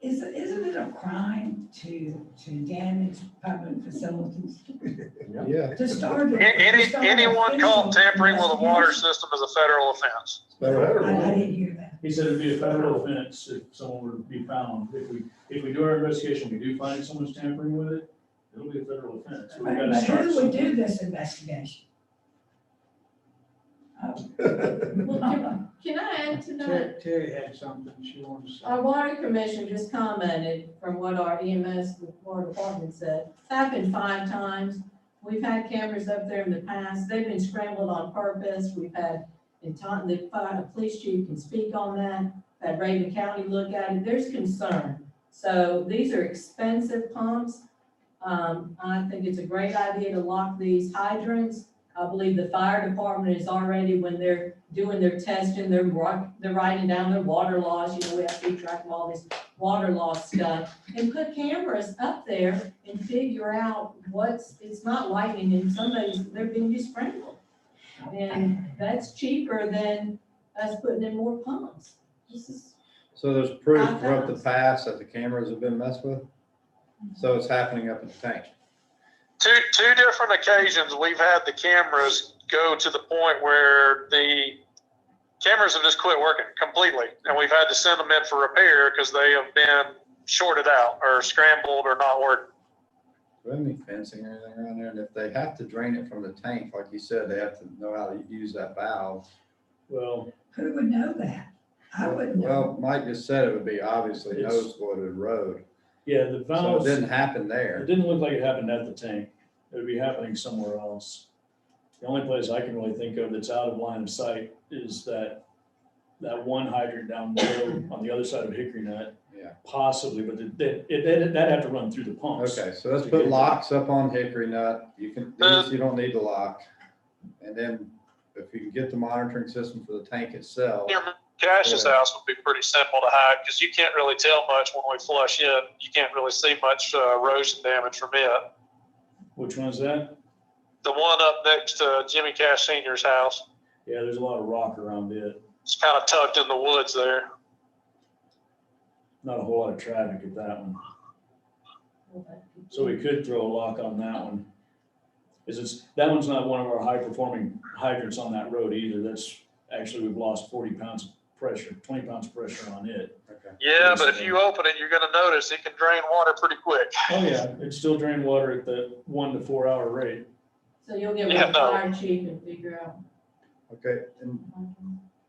Isn't it a crime to damage public facilities. Yeah. To start. Anyone caught tampering with a water system is a federal offense. I didn't hear that. He said it'd be a federal offense if someone were to be found. If we do our investigation, we do find someone's tampering with it, it'll be a federal offense. So we gotta But start who would somewhere. do this investigation? Well, can I add to that? Terry had something she wanted to say. Our water commission just commented from what our EMS, the water department said. It's happened 5 times. We've had cameras up there in the past. They've been scrambled on purpose. We've had, the police chief can speak on that. Had Raven County look at it. There's concern. So these are expensive pumps. I think it's a great idea to lock these hydrants. I believe the fire department is already, when they're doing their testing, they're writing down their water laws. You know, we have to keep track of all this water law stuff. And put cameras up there and figure out it's not lightning and they're being just scrambled. And that's cheaper than us putting in more pumps. This is, So there's proof throughout the past that the cameras have been messed with? So it's happening up at the tank? Two different occasions, we've had the cameras go to the point where the cameras have just quit working completely. And we've had to send them in for repair because they have been shorted out or scrambled or not working. Do we have any fencing or anything around there? And if they have to drain it from the tank, like you said, they have to know how to use that valve. Well, Who would know that? I wouldn't know. Well, Mike just said it would be obviously It's- noticeable to the road. yeah, the So it valves, it didn't happen there. didn't look like it happened at the tank. It would be happening somewhere else. The only place I can really think of that's out of line of sight is that one hydrant down below on the other side of Hickory Nut. Yeah. Possibly, but that'd have to run through the pumps. Okay, so let's put locks up on Hickory Nut. You can, these you don't need the lock. And then if you can get the monitoring system for the tank itself. Near Cash's house would be pretty simple to hide because you can't really tell much when we flush in. You can't really see much erosion damage from it. Which one's that? The one up next to Jimmy Cash Senior's house, Yeah, there's a lot of rock around it. it's kind of tucked in the woods there. Not a whole lot of traffic at that one. So we could throw a lock on that one. That one's not one of our high performing hydrants on that road either. That's actually, we've lost 40 pounds of pressure, 20 pounds of pressure on it. Okay. Yeah, but if you open it, you're going to notice it can drain water pretty quick. Oh yeah, it still drain water at the 1 to 4 hour rate. so you'll get Yeah, with no. fire chief and figure out. Okay, and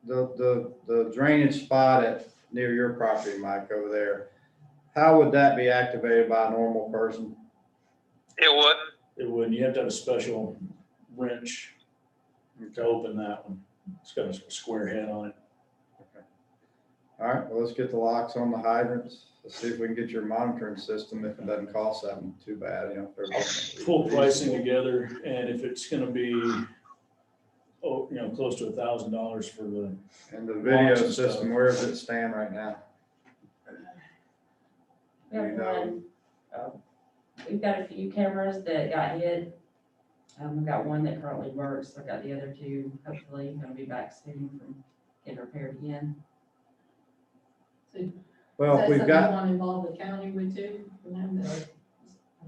the drainage spot near your property, Mike, over there, how would that be activated by a normal person? It wouldn't. It would, you have to have a special wrench to open that one. It's got a square head on it. All right, well, let's get the locks on the hydrants. Let's see if we can get your monitoring system, if it doesn't cost something too bad, you know. if everything- Full pricing together, and if it's gonna be, close to $1,000 for the, And the video Locks and stuff. system, where does it stand right now? We have You know. one, we've got a few cameras that got hit. We've got one that currently works. I've got the other 2, hopefully, gonna be back soon from getting repaired again. Well, if we've got, Want to involve the county with too?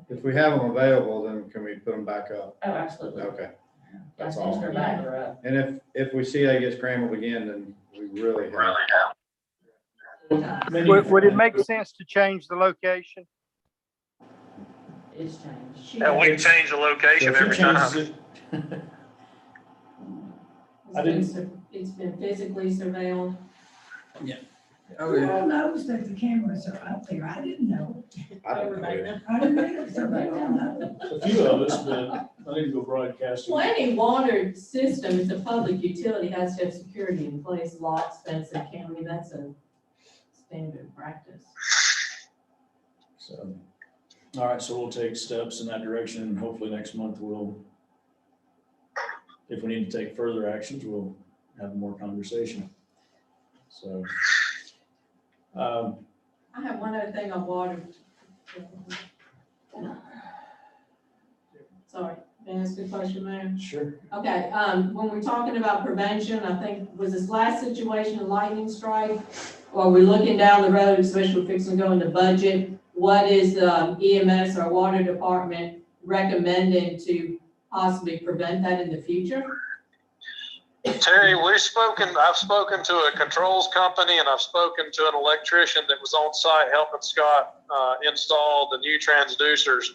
if we have them available, then can we put them back up? Oh, absolutely. Okay. I That's think all. they're back or up. And if we see they get scrambled again, then we really have. Would it make sense to change the location? It's changed. And we change the so location if he every time. changes it. I didn't- It's been physically surveilled. Who all knows that the cameras are up there? I didn't know. I don't know. I didn't know, so they all know. A few of us, but I think go broadcasting. Well, any water system, it's a public utility, has to have security in place, locks, fence, and county, that's a standard practice. So, all right, so we'll take steps in that direction, and hopefully next month if we need to take further actions, we'll have more conversation. So, I have one other thing on water. Sorry, may I ask a question, Mayor? sure. Okay, when we're talking about prevention, I think, was this last situation a lightning strike? Or we're looking down the road, especially fixing to go into budget, what is EMS or water department recommending to possibly prevent that in the future? Terry, I've spoken to a controls company and I've spoken to an electrician that was on site helping Scott install the new transducers.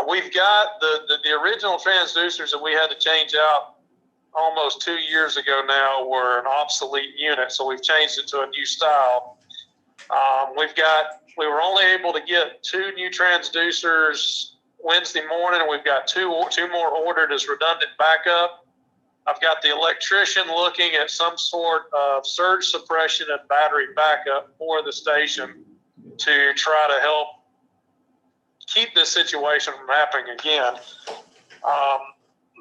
We've got the original transducers that we had to change out almost 2 years ago now were an obsolete unit, so we've changed it to a new style. We were only able to get 2 new transducers Wednesday morning, and we've got two more ordered as redundant backup. I've got the electrician looking at some sort of surge suppression and battery backup for the station to try to help keep this situation from happening again.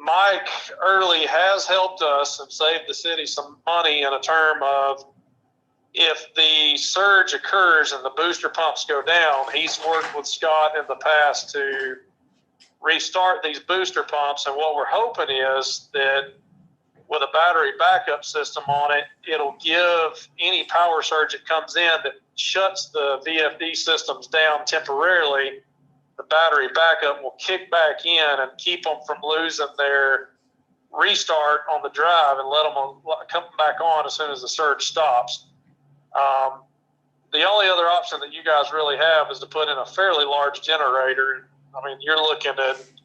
Mike Early has helped us and saved the city some money in a term of, if the surge occurs and the booster pumps go down, he's worked with Scott in the past to restart these booster pumps. And what we're hoping is that with a battery backup system on it, it'll give any power surge that comes in that shuts the VFD systems down temporarily. The battery backup will kick back in and keep them from losing their restart on the drive and let them come back on as soon as the surge stops. The only other option that you guys really have is to put in a fairly large generator. I mean, you're looking at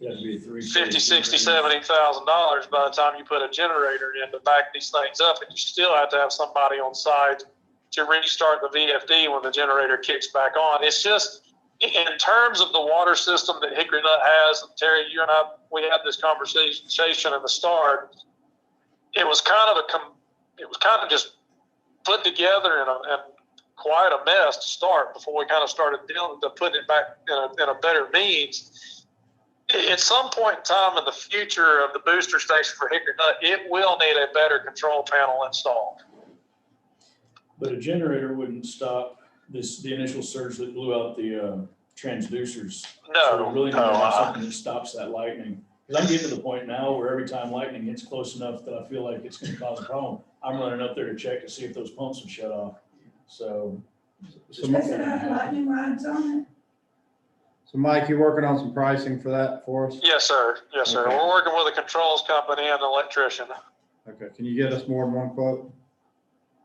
$50,000, $60,000, $70,000 by the time you put a generator in to back these things up, and you still have to have somebody on site to restart the VFD when the generator kicks back on. It's just, in terms of the water system that Hickory Nut has, and Terry, you and I, we had this conversation in the start. It was kind of just put together and quite a mess to start before we kind of started dealing to putting it back in a better means. At some point in time in the future of the booster station for Hickory Nut, it will need a better control panel installed. But a generator wouldn't stop the initial surge that blew out the transducers. So we really need to have something that stops that lightning. Because I'm getting to the point now where every time lightning hits close enough that I feel like it's going to cause a problem, I'm running up there to check to see if those pumps have shut off. So. Does it have lightning rods on it? So Mike, you working on some pricing for that for us? Yes, sir. Yes, sir. Okay. We're working with a controls company and an electrician. Okay, can you get us more than one quote?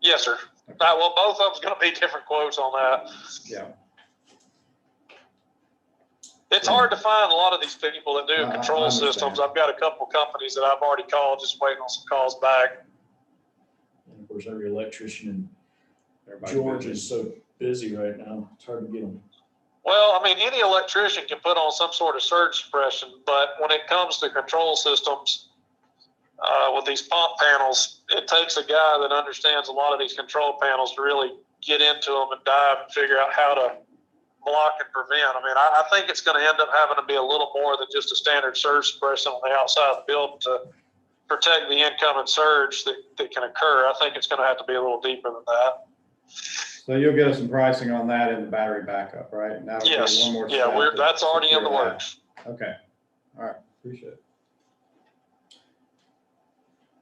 Yes, sir. Okay. Well, both of them's going to be different quotes on that. Yeah. It's hard to find a lot of these people that do I control understand. systems. I've got a couple companies that I've already called, just waiting on some calls back. And of course, every electrician in Everybody Georgia busy. is so busy right now. It's hard to get them. Well, I mean, any electrician can put on some sort of surge suppression, but when it comes to control systems, with these pump panels, it takes a guy that understands a lot of these control panels to really get into them and dive and figure out how to block and prevent. I mean, I think it's going to end up having to be a little more than just a standard surge suppression on the outside of the building to protect the incoming surge that can occur. I think it's going to have to be a little deeper than that. So you'll get us some pricing on that in the battery backup, right? And that'll be Yes. one more Yeah, step to that's already in the secure that. works. Okay, all right, appreciate it.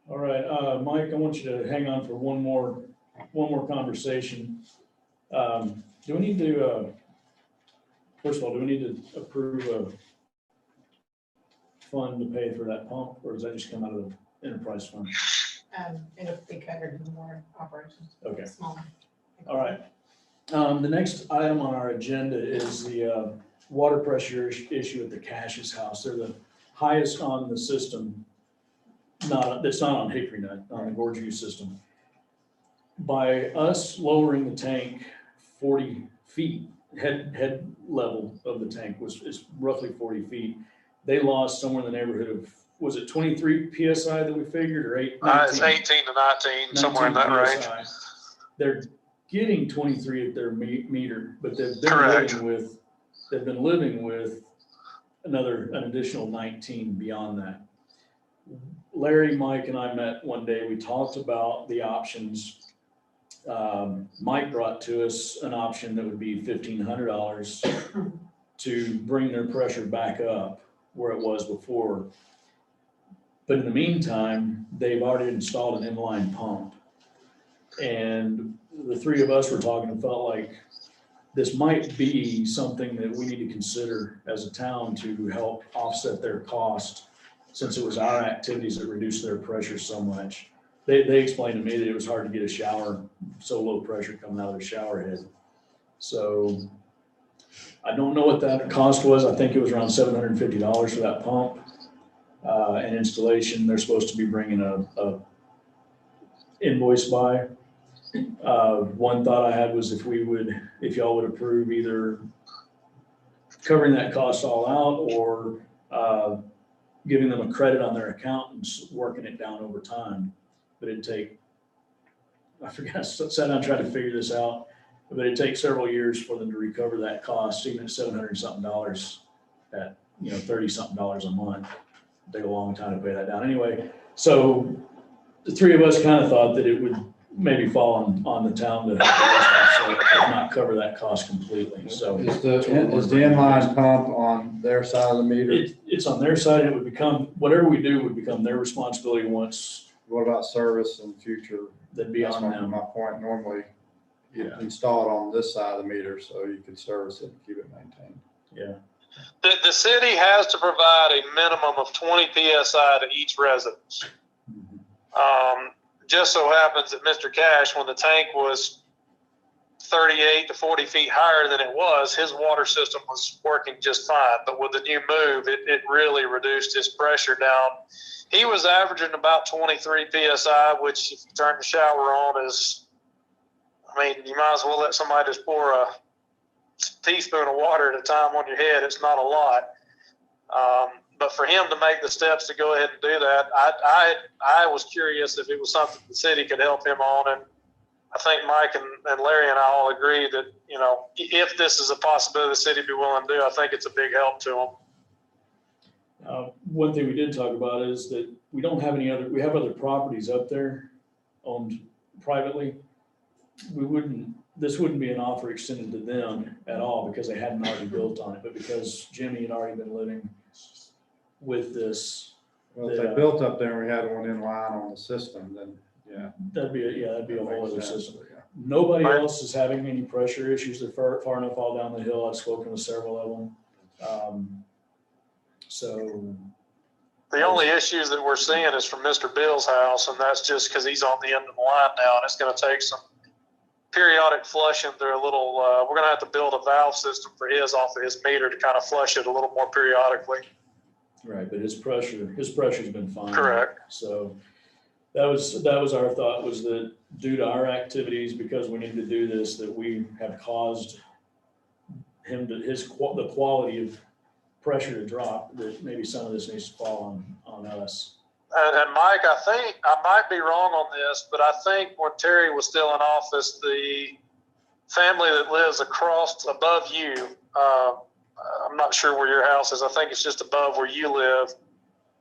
All right, Mike, I want you to hang on for one more conversation. Do we need to, first of all, do we need to approve a fund to pay for that pump, or does that just come out of the enterprise fund? It'll be covered in more operations. Okay. Small. All right. The next item on our agenda is the water pressure issue at the Cash's house. They're the highest on the system. That's not on Hickory Nut, on the Gorge View system. By us lowering the tank 40 feet, head level of the tank is roughly 40 feet. They lost somewhere in the neighborhood of, was it 23 PSI that we figured, or 8? It's 18 to 19, somewhere in that 19 range. PSI. They're getting 23 at their meter, but they've Correct. been living with an additional 19 beyond that. Larry, Mike, and I met one day. We talked about the options. Mike brought to us an option that would be $1,500 to bring their pressure back up where it was before. But in the meantime, they've already installed an inline pump. And the three of us were talking and felt like this might be something that we need to consider as a town to help offset their cost, since it was our activities that reduced their pressure so much. They explained to me that it was hard to get a shower, so low pressure coming out of their shower head. So I don't know what that cost was. I think it was around $750 for that pump. And installation, they're supposed to be bringing a invoice by. One thought I had was if y'all would approve either covering that cost all out or giving them a credit on their account and working it down over time. But it'd take, I forgot, I sat down and tried to figure this out, but it'd take several years for them to recover that cost, even at $700 something at, $30 something a month. It'd take a long time to pay that down. Anyway, so the three of us kind of thought that it would maybe fall on the town to help if not cover that cost completely. So Is the inline pump on their side of the meter? it's on their side. It would become, whatever we do would become their responsibility once What about service in the future? that'd be That's on my them. point. Normally, you Yeah. install it on this side of the meter so you can service it and keep it maintained. Yeah. The city has to provide a minimum of 20 PSI to each residence. Just so happens that Mr. Cash, when the tank was 38 to 40 feet higher than it was, his water system was working just fine. But with the new move, it really reduced his pressure down. He was averaging about 23 PSI, which if you turn the shower on is, you might as well let somebody just pour a teaspoon of water at a time on your head. It's not a lot. But for him to make the steps to go ahead and do that, I was curious if it was something the city could help him on. And I think Mike and Larry and I all agree that, if this is a possibility the city be willing to do, I think it's a big help to them. One thing we did talk about is that we don't have we have other properties up there owned privately. This wouldn't be an offer extended to them at all because they hadn't already built on it, but because Jimmy had already been living with this. Well, if they built up there and we had one in line on the system, then yeah. That'd be a whole other Makes sense, system. yeah. Nobody else is having any pressure issues. They're far enough all down the hill. I've spoken with several of them. So The only issues that we're seeing is from Mr. Bill's house, and that's just because he's on the end of the line now, and it's going to take some periodic flushing through a little. We're going to have to build a valve system for his off of his meter to kind of flush it a little more periodically. right, but his pressure's been fine. Correct. So that was our thought, was that due to our activities, because we need to do this, that we have caused him to the quality of pressure to drop, that maybe some of this needs to fall on us. And Mike, I think I might be wrong on this, but I think when Terry was still in office, the family that lives above you, I'm not sure where your house is. I think it's just above where you live.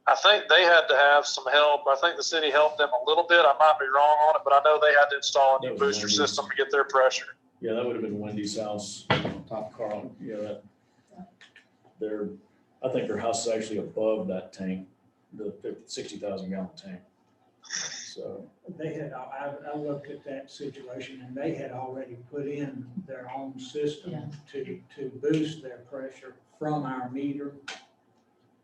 I think they had to have some help. I think the city helped them a little bit. I might be wrong on it, but I know they had to install a new booster system to get their pressure. Yeah, that would have been Wendy's house, Top Carl. Yeah, I think their house is actually above that tank, the 60,000 gallon tank. So They had, I looked at that situation and they had already put in their own system to boost their pressure from our meter.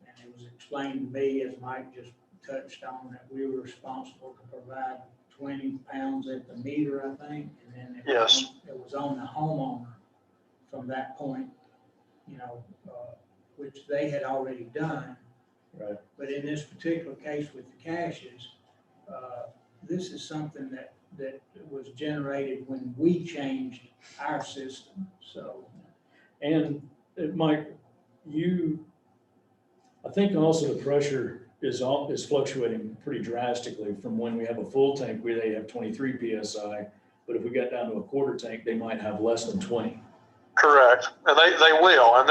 And it was explained to me, as Mike just touched on, that we were responsible to provide 20 pounds at the meter, I think. And then it was on the homeowner from that point, which they had already done. right. But in this particular case with the caches, this is something that was generated when we changed our system, so. And Mike, I think also the pressure is fluctuating pretty drastically from when we have a full tank where they have 23 PSI, but if we got down to a quarter tank, they might have less than 20. Correct. And they will. And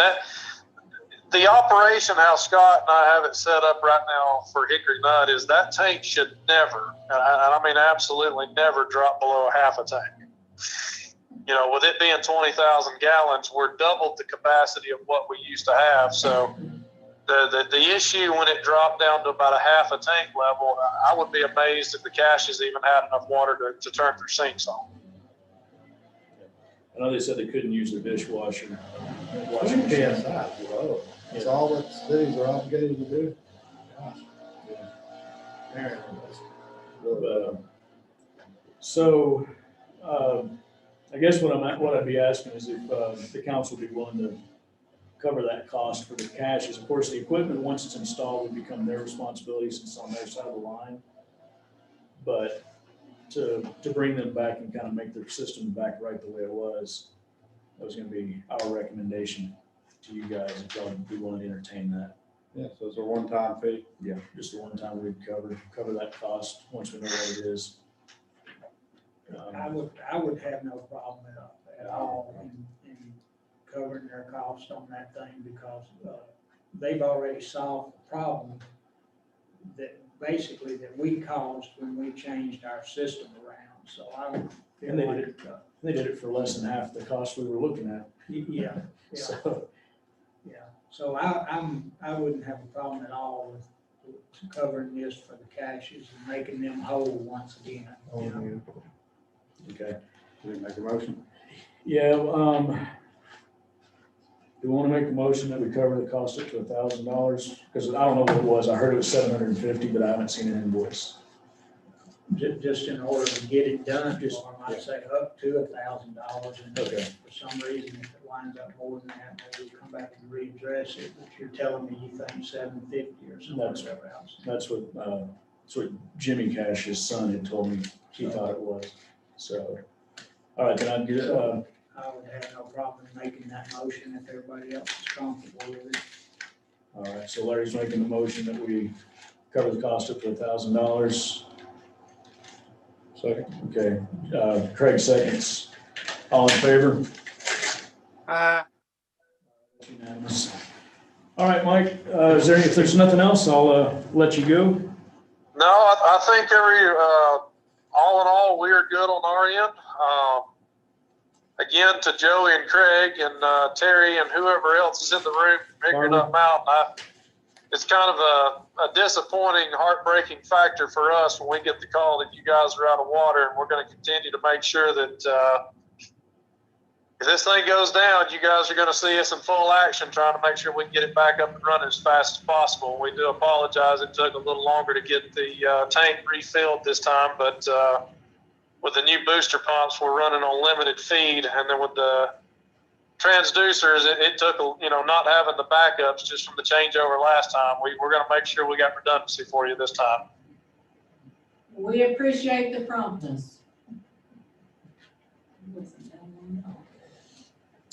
the operation, how Scott and I have it set up right now for Hickory Nut, is that tank should never, and I mean absolutely never, drop below a half a tank. With it being 20,000 gallons, we're doubled the capacity of what we used to have. So the issue when it dropped down to about a half a tank level, I would be amazed if the caches even had enough water to turn their sinks on. I know they said they couldn't use their dishwasher. Washing Washing machine. PSI is low. That's all that cities are obligated to do. Gosh. Apparently, that's really low. So, I guess what I'd be asking is if, the council would be willing to cover that cost for the caches. Of course, the equipment, once it's installed, would become their responsibility since it's on their side of the line. But to bring them back and kind of make their system back right the way it was, that was gonna be our recommendation to you guys, if y'all would be willing to entertain that. Yeah, so it's a one-time fee. Yeah. Just the one time we'd cover that cost, once we know what it is. I would have no problem at all in covering their cost on that thing because, they've already solved the problem that basically that we caused when we changed our system around. So I would feel And they like, did They did it for less than half the cost we were looking at. yeah, yeah. So, Yeah, so I wouldn't have a problem at all with covering this for the caches and making them whole once again, you know. okay. Did you make a motion? Yeah, do we want to make a motion that we cover the cost up to $1,000? Because I don't know what it was. I heard it was 750, but I haven't seen an invoice. Just in order to get it done, just I might say up to $1,000. And Okay. for some reason, if it winds up more than that, maybe we come back and readdress it. But you're telling me you think 750 or something else. That's what Jimmy Cash, his son, had told me he thought it was. So, all right, then I'd get, I would have no problem making that motion if everybody else is comfortable with it. all right, so Larry's making the motion that we cover the cost up to $1,000. Second. Okay, Craig seconds. All in favor? Unanimous. All right, Mike, if there's nothing else, I'll let you go. No, I think all in all, we are good on our end. Again, to Joey and Craig and Terry and whoever else is in the room figuring them out, it's kind of a disappointing, heartbreaking factor for us when we get the call that you guys are out of water, and we're going to continue to make sure that if this thing goes down, you guys are going to see us in full action trying to make sure we can get it back up and running as fast as possible. We do apologize. It took a little longer to get the tank refilled this time, but with the new booster pumps, we're running on limited feed. And then with the transducers, it took, not having the backups just from the changeover last time. We're going to make sure we got redundancy for you this time. We appreciate the promptness.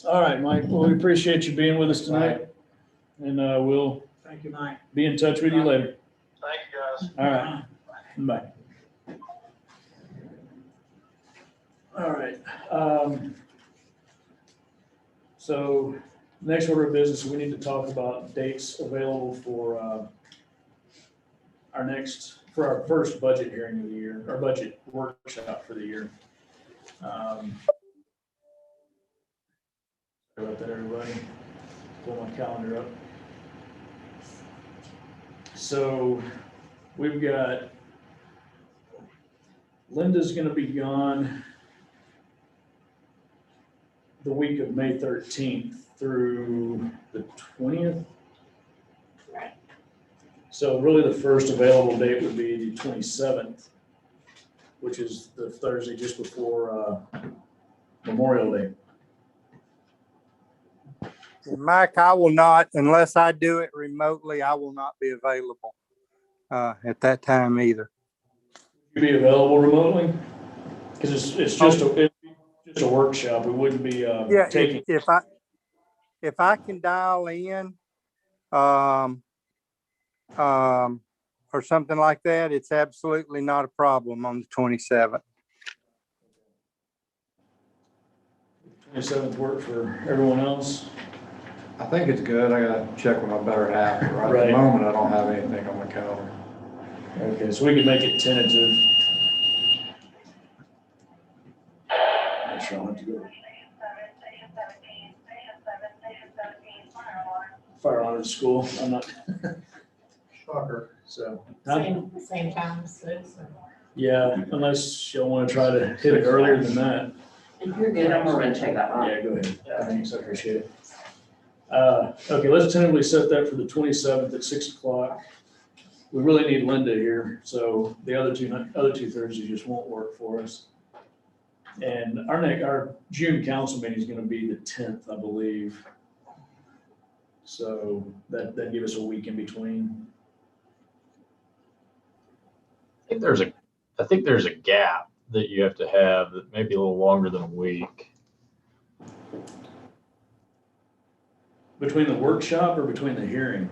All right, Mike, well, we appreciate you being with us tonight, and we'll Thank you, Mike. be in touch with you later. Thank you, guys. All right, bye. All right, so next order of business, we need to talk about dates available for our first budget hearing of the year, our budget workshop for the year. Sorry about that, everybody. Pull my calendar up. So we've got, Linda's gonna be gone the week of May 13th through the 20th. Right. So really the first available date would be the 27th, which is the Thursday just before Memorial Day. Mike, I will not, unless I do it remotely, I will not be available at that time either. You be available remotely? Because it's just a workshop. We wouldn't be Yeah, taking. if I can dial in, or something like that, it's absolutely not a problem on the 27th. 27th work for everyone else. I think it's good. I gotta check with my better half. But right at Right. the moment, I don't have anything on my calendar. Okay, so we could make it tentative. Make sure I don't have to go. Fire alarm at school. I'm not. Shocker. So. Same time, 6. Yeah, unless y'all want to try to hit it earlier than that. If you're good, I'm gonna check that out. Yeah, go ahead. Thanks, I appreciate it. Okay, let's tentatively set that for the 27th at 6 o'clock. We really need Linda here, so the other two Thursdays just won't work for us. And our June council meeting is gonna be the 10th, I believe. So that give us a week in between. I think there's a gap that you have to have that may be a little longer than a week. Between the workshop or between the hearing?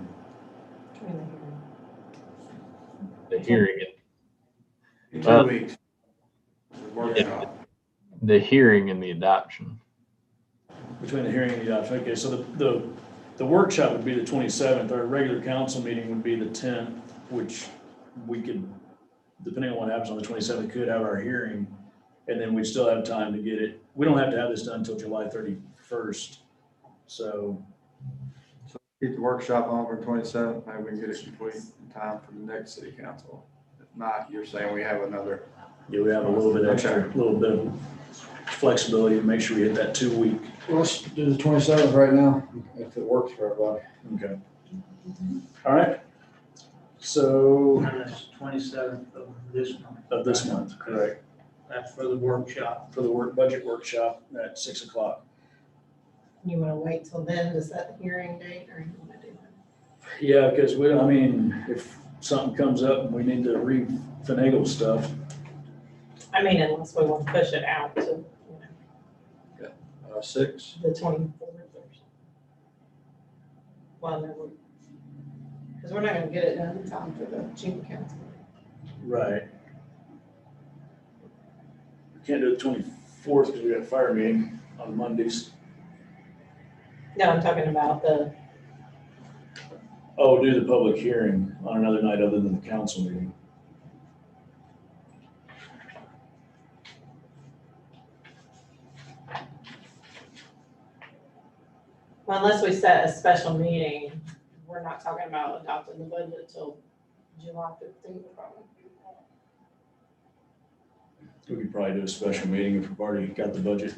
The hearing, 2 weeks. Workshop. the hearing and the adoption. Between the hearing and the adoption. Okay, so the workshop would be the 27th. Our regular council meeting would be the 10th, which we could, depending on what happens on the 27th, could have our hearing. And then we'd still have time to get it. We don't have to have this done until July 31st. So, Keep the workshop on for 27th, maybe we can get it complete in time for the next city council. If not, you're saying we have another. yeah, we have a little bit extra, a little bit of flexibility to make sure we hit that 2 week. Well, let's do the 27th right now, if it works for everybody. Okay. All right. So, And that's 27th of this month. of this month, correct, That's for the workshop. for the budget workshop at 6 o'clock. You wanna wait till then to set the hearing date, or you wanna do that? Yeah, because if something comes up and we need to re-finagle stuff, I mean, unless we want to push it out to, 6. the 24th or something. Well, no, because we're not gonna get it done in time for the June council. right. We can't do the 24th because we got a fire meeting on Mondays. No, I'm talking about the, Oh, do the public hearing on another night other than the council meeting. well, unless we set a special meeting, we're not talking about adopting the budget till July 15th probably. We could probably do a special meeting if we've already got the budget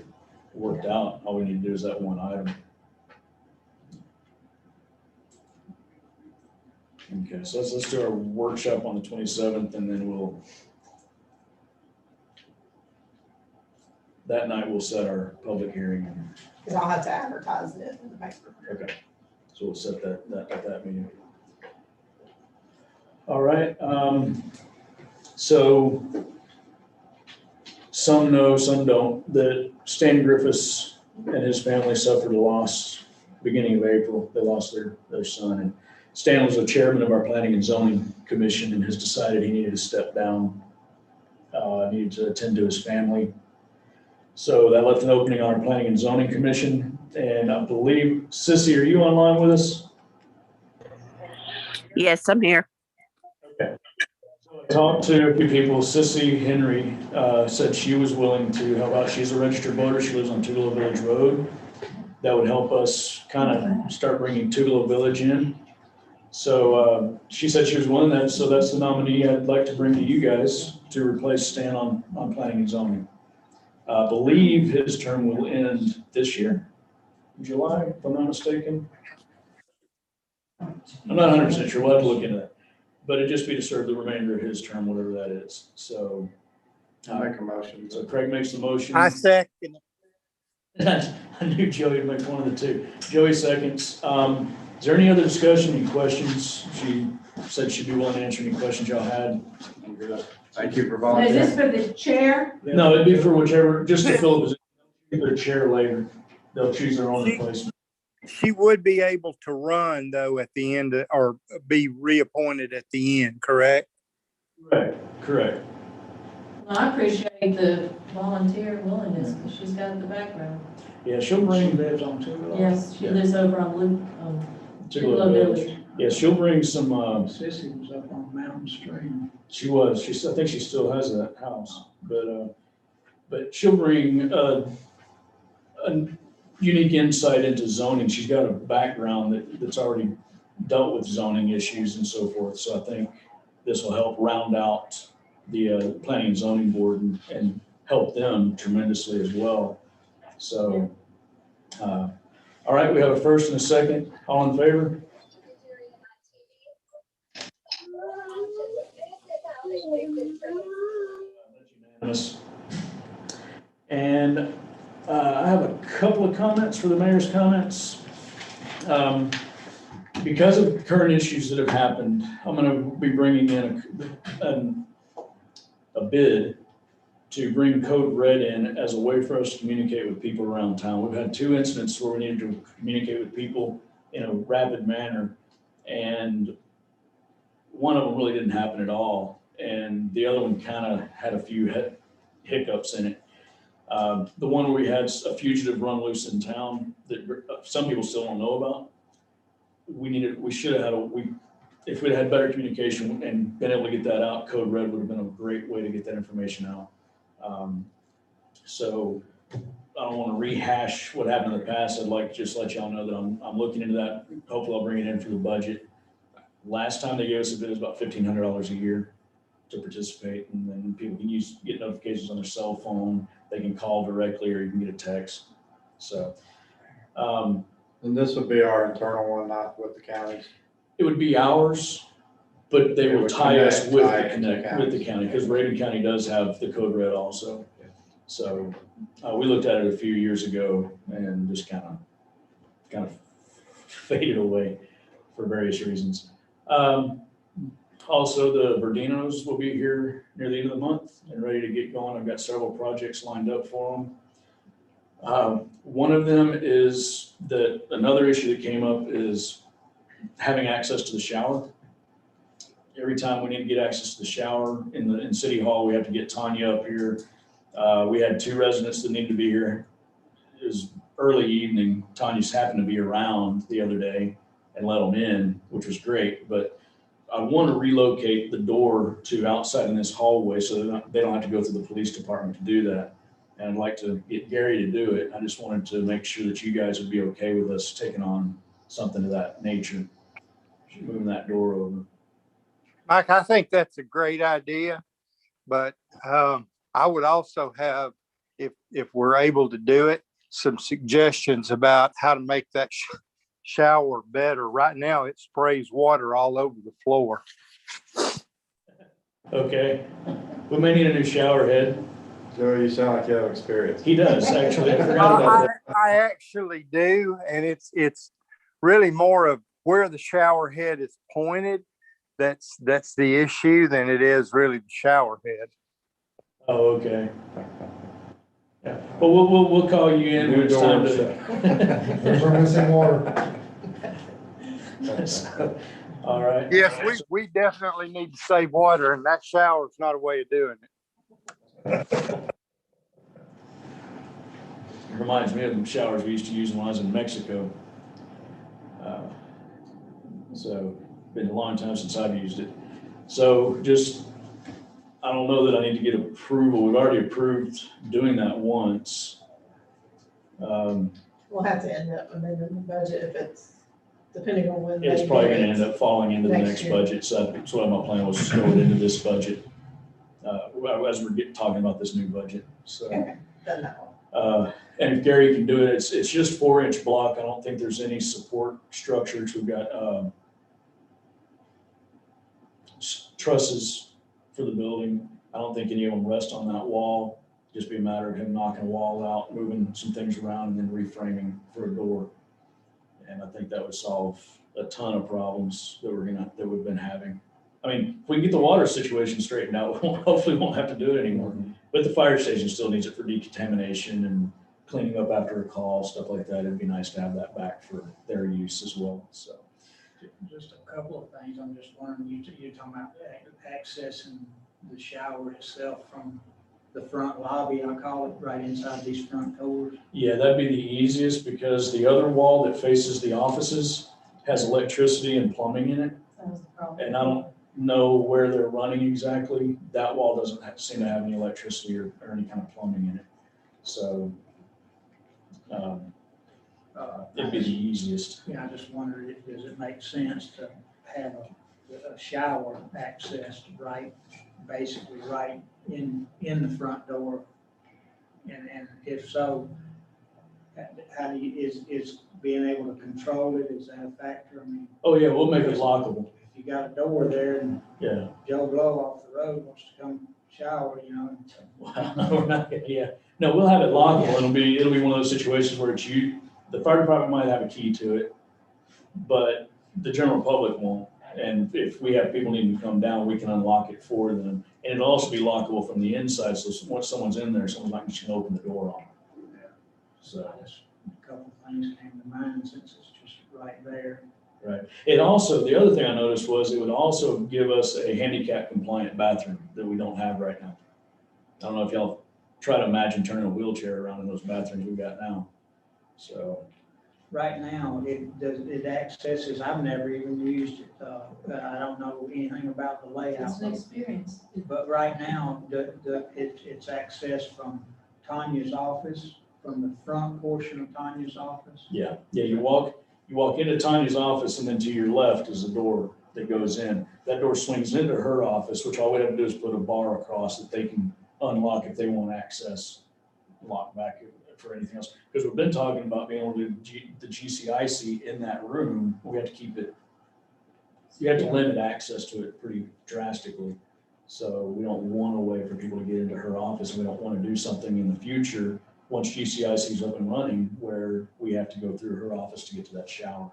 worked out. All we need to do is that one item. Okay, so let's do our workshop on the 27th and then that night we'll set our public hearing. Because I'll have to advertise it in the paper. Okay, so we'll set that at that meeting. All right, so some know, some don't, that Stan Griffiths and his family suffered a loss beginning of April. They lost their son, and Stan was the chairman of our Planning and Zoning Commission and has decided he needed to step down, needed to attend to his family. So that left an opening on our Planning and Zoning Commission, and I believe, Sissy, are you online with us? Yes, I'm here. Okay. So I talked to a few people. Sissy Henry said she was willing to help out. She's a registered voter. She lives on Tugelo Village Road. That would help us kind of start bringing Tugelo Village in. So she said she was willing that, so that's the nominee I'd like to bring to you guys to replace Stan on Planning and Zoning. I believe his term will end this year, July, if I'm not mistaken. I'm not 100% sure. We'll have to look into that. But it'd just be to serve the remainder of his term, whatever that is. So, I'll make a motion. so Craig makes the motion. I second. I knew Joey would make one of the two. Joey seconds. Is there any other discussion, any questions? She said she'd be willing to answer any questions y'all had. Thank you for Is this volunteering. for the chair? No, it'd be for whichever, just to fill a position, their chair later. They'll choose their own replacement. She would be able to run though at the end or be reappointed at the end, correct? Correct. Well, I appreciate the volunteer willingness, because she's got the background. Yeah, she'll She bring, lives on Tugelo. Yes, she lives over on Loop, Tugelo Tugelo Village. Village. Yeah, she'll bring some, Sissy was up on Mountain Stream. she was, I think she still has that house, but she'll bring, a unique insight into zoning. She's got a background that's already dealt with zoning issues and so forth. So I think this will help round out the, Planning and Zoning Board and help them tremendously as well. So, all right, we have a first and a second. All in favor? That's unanimous. And I have a couple of comments for the mayor's comments. Because of current issues that have happened, I'm gonna be bringing in a bid to bring Code Red in as a way for us to communicate with people around town. We've had 2 incidents where we needed to communicate with people in a rapid manner, and one of them really didn't happen at all, and the other one kind of had a few hiccups in it. The one where we had a fugitive run loose in town that some people still don't know about. We should have had if we'd had better communication and been able to get that out, Code Red would have been a great way to get that information out. So I don't want to rehash what happened in the past. I'd like to just let y'all know that I'm looking into that. Hopefully I'll bring it in for the budget. Last time they gave us a bid, it was about $1,500 a year to participate, and then people can get notifications on their cell phone. They can call directly, or you can get a text. So, And this would be our internal one, not with the counties. it would be ours, but they It will would tie us with tie the it to connect, with the county, because Raven County does have the Code Red also. So, we looked at it a few years ago and just kind of faded away for various reasons. Also, the Verdinos will be here near the end of the month and ready to get going. I've got several projects lined up for them. One of them is that another issue that came up is having access to the shower. Every time we need to get access to the shower in City Hall, we have to get Tanya up here. We had 2 residents that needed to be here. It was early evening. Tanya's happened to be around the other day and let them in, which was great. But I want to relocate the door to outside in this hallway so they don't have to go through the police department to do that. And I'd like to get Gary to do it. I just wanted to make sure that you guys would be okay with us taking on something of that nature, moving that door over. Mike, I think that's a great idea, but I would also have, if we're able to do it, some suggestions about how to make that shower better. Right now, it sprays water all over the floor. Okay, we may need a new shower head. Joe, you sound like you have experience. He does, actually. I forgot about that. I actually do, and it's really more of where the shower head is pointed. That's the issue than it is really the shower head. Oh, okay. Yeah, well, we'll call you in when it's time to. There's our missing water. All right. Yes, we definitely need to save water, and that shower is not a way of doing it. It reminds me of the showers we used to use when I was in Mexico. So been a long time since I've used it. So just, I don't know that I need to get approval. We've already approved doing that once. We'll have to end up amending the budget if it's, depending on when. It's they probably do gonna it. end up falling into the Next next year. budget, so that's what my plan was, to throw it into this budget. As we're talking about this new budget, so. Okay, done that one. And if Gary can do it, it's just 4-inch block. I don't think there's any support structures. We've got trusses for the building. I don't think any of them rest on that wall. Just be a matter of him knocking a wall out, moving some things around, and then reframing for a door. And I think that would solve a ton of problems that we've been having. I mean, if we can get the water situation straightened out, hopefully we won't have to do it anymore. But the fire station still needs it for decontamination and cleaning up after a call, stuff like that. It'd be nice to have that back for their use as well, so. Just a couple of things, I'm just wondering, you're talking about accessing the shower itself from the front lobby, I call it, right inside these front doors. Yeah, that'd be the easiest because the other wall that faces the offices has electricity and plumbing in it. That was the problem. And I don't know where they're running exactly. That wall doesn't seem to have any electricity or any kind of plumbing in it. So it'd be the easiest. Yeah, I just wondered, does it make sense to have a shower accessed basically right in the front door? And if so, How do you, is being able to control it, is that a factor? I mean, Oh, yeah, we'll make it lockable. if you got a door there and Yeah. Joe Blow off the road wants to come shower, you know. Wow, we're not gonna- yeah, no, we'll have it lockable. It'll be one of those situations where it's you, the fire department might have a key to it, but the general public won't. And if we have people needing to come down, we can unlock it for them. And it'll also be lockable from the inside, so once someone's in there, someone's not just gonna open the door on them. So, Just a couple of things came to mind since it's just right there. right. It also, the other thing I noticed was it would also give us a handicap compliant bathroom that we don't have right now. I don't know if y'all try to imagine turning a wheelchair around in those bathrooms we've got now. So, Right now, it accesses, I've never even used it. I don't know anything about the layout. It's an experience. But right now, it's accessed from Tanya's office, from the front portion of Tanya's office. yeah, you walk into Tanya's office and then to your left is the door that goes in. That door swings into her office, which all we have to do is put a bar across that they can unlock if they want access, lock back for anything else. Because we've been talking about being able to do the GCIC in that room. We have to keep it, you have to limit access to it pretty drastically. So we don't want a way for people to get into her office. We don't want to do something in the future, once GCIC is up and running, where we have to go through her office to get to that shower.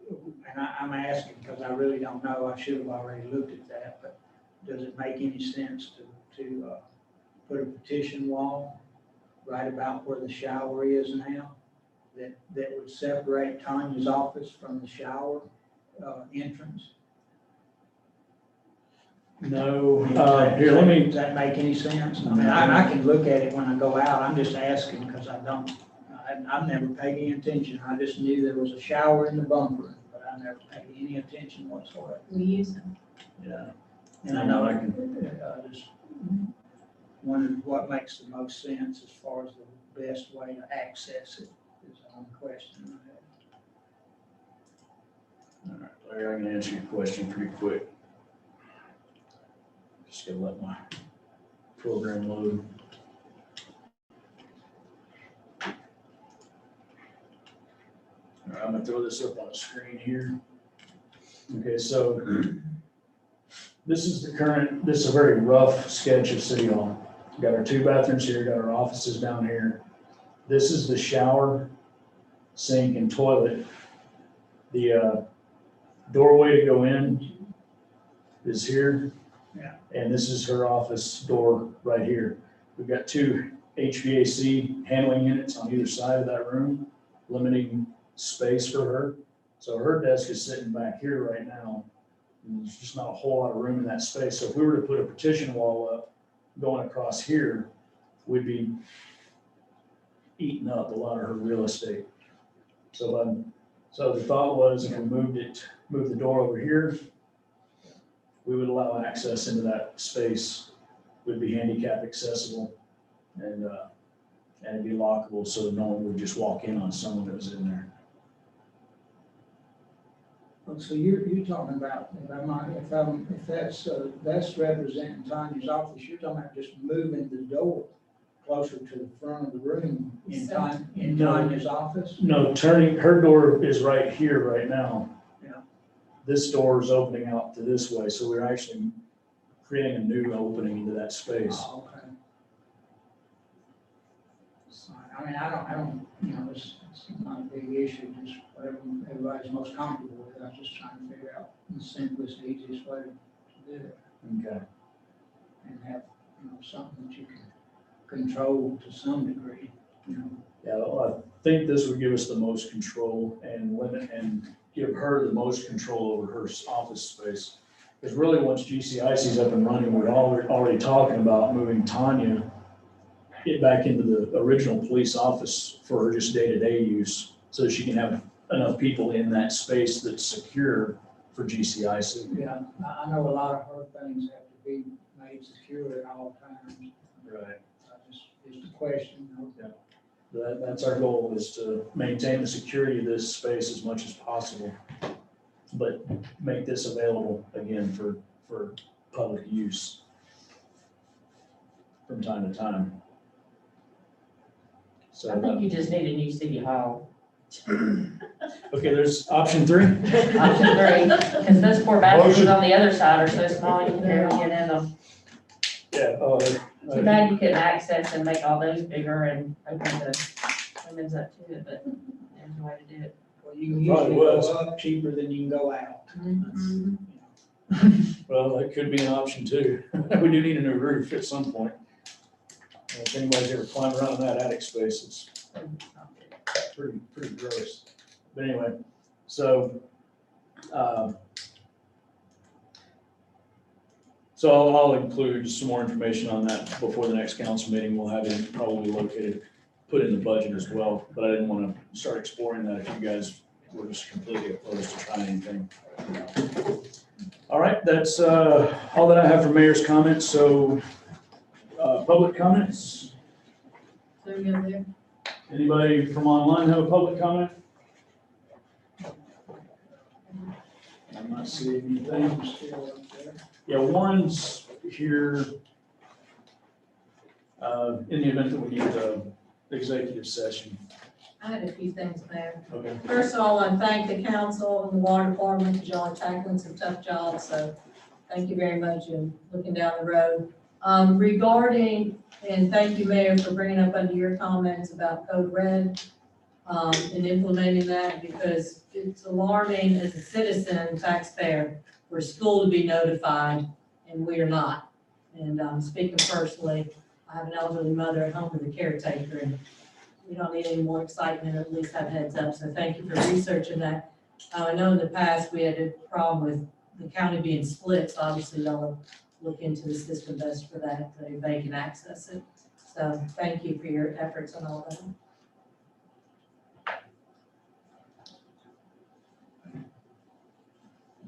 And I'm asking because I really don't know. I should have already looked at that, but does it make any sense to put a petition wall right about where the shower is now? That would separate Tanya's office from the shower entrance? No, here, let me, Does that make any sense? I mean, I can look at it when I go out. I'm just asking because I've never paid any attention. I just knew there was a shower in the bunk room, but I never paid any attention whatsoever. We use them. yeah. And I know, I just wondered what makes the most sense as far as the best way to access it is the only question I have. All right, Larry, I can answer your question pretty quick. Just gotta let my program load. All right, I'm gonna throw this up on the screen here. Okay, so this is the current, this is a very rough sketch of City Hall. We've got our two bathrooms here, got our offices down here. This is the shower, sink, and toilet. The doorway to go in is here. Yeah. And this is her office door right here. We've got two HVAC handling units on either side of that room, limiting space for her. So her desk is sitting back here right now. And there's just not a whole lot of room in that space. So if we were to put a partition wall up going across here, we'd be eating up a lot of her real estate. So the thought was if we moved the door over here, we would allow access into that space, would be handicap accessible and it'd be lockable so that no one would just walk in on someone that was in there. So you're talking about, if that's representing Tanya's office, you're talking about just moving the door closer to the front of the room in Tanya's office? No, her door is right here right now. Yeah. This door is opening out to this way, so we're actually creating a new opening into that space. Oh, okay. So, I mean, I don't, it's not a big issue, just whatever everybody's most comfortable with. I was just trying to figure out the simplest, easiest way to do it Okay. and have, something that you can control to some degree, Yeah, well, I think this would give us the most control and limit and give her the most control over her office space. Because really, once GCIC is up and running, we're already talking about moving Tanya back into the original police office for her just day-to-day use, so that she can have enough people in that space that's secure for GCIC. Yeah, I know a lot of her things have to be made secure at all times. Right. Just a question. That's our goal, is to maintain the security of this space as much as possible, but make this available again for public use from time to time. So, I think you just need a new city hall. okay, there's option 3. Option 3, because those poor bathrooms on the other side are so small, you can barely get in them. Yeah, Too bad you couldn't access and make all those bigger and open the women's up to it, but there's a way to do it. Well, you can Probably usually was. go up cheaper than you can go out. Mhm. well, that could be an option too. We do need a new roof at some point. If anybody's ever climbed around in that attic space, it's pretty gross. But anyway, so, so I'll include some more information on that before the next council meeting. We'll have it probably located, put in the budget as well, but I didn't want to start exploring that if you guys were just completely opposed to trying anything. All right, that's all that I have for mayor's comments, so public comments? So you go there. Anybody from online have a public comment? I'm not seeing anything. Yeah, Warren's here in the event that we need the executive session. I had a few things, Mayor. Okay. First of all, I thank the council and the water department, because y'all are tackling some tough jobs, so thank you very much and looking down the road. Regarding, and thank you, Mayor, for bringing up under your comments about Code Red, and implementing that, because it's alarming as a citizen taxpayer for school to be notified and we are not. And speaking personally, I have an elderly mother at home with a caretaker, and we don't need any more excitement, or at least have heads up, so thank you for researching that. I know in the past, we had a problem with the county being split, so obviously y'all look into the system best for that, so they can access it. So thank you for your efforts on all that.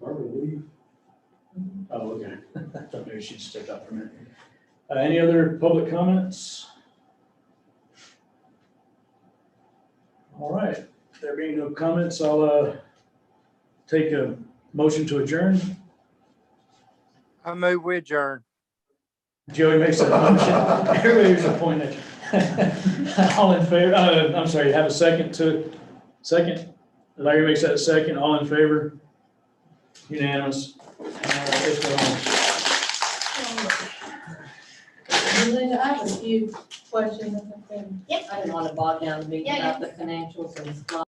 Barbara, leave? Oh, okay. I thought maybe she'd stick up for a minute. Any other public comments? All right, there being no comments, I'll take a motion to adjourn. I move we adjourn. Joey makes that motion. Everybody's appointed. All in favor, I'm sorry, have a second to, second? Larry makes that a second, all in favor? Unanimous. All right, let's go on. Linda, I have a few questions. Yep. I didn't want to bog down the meeting about the financials and stuff.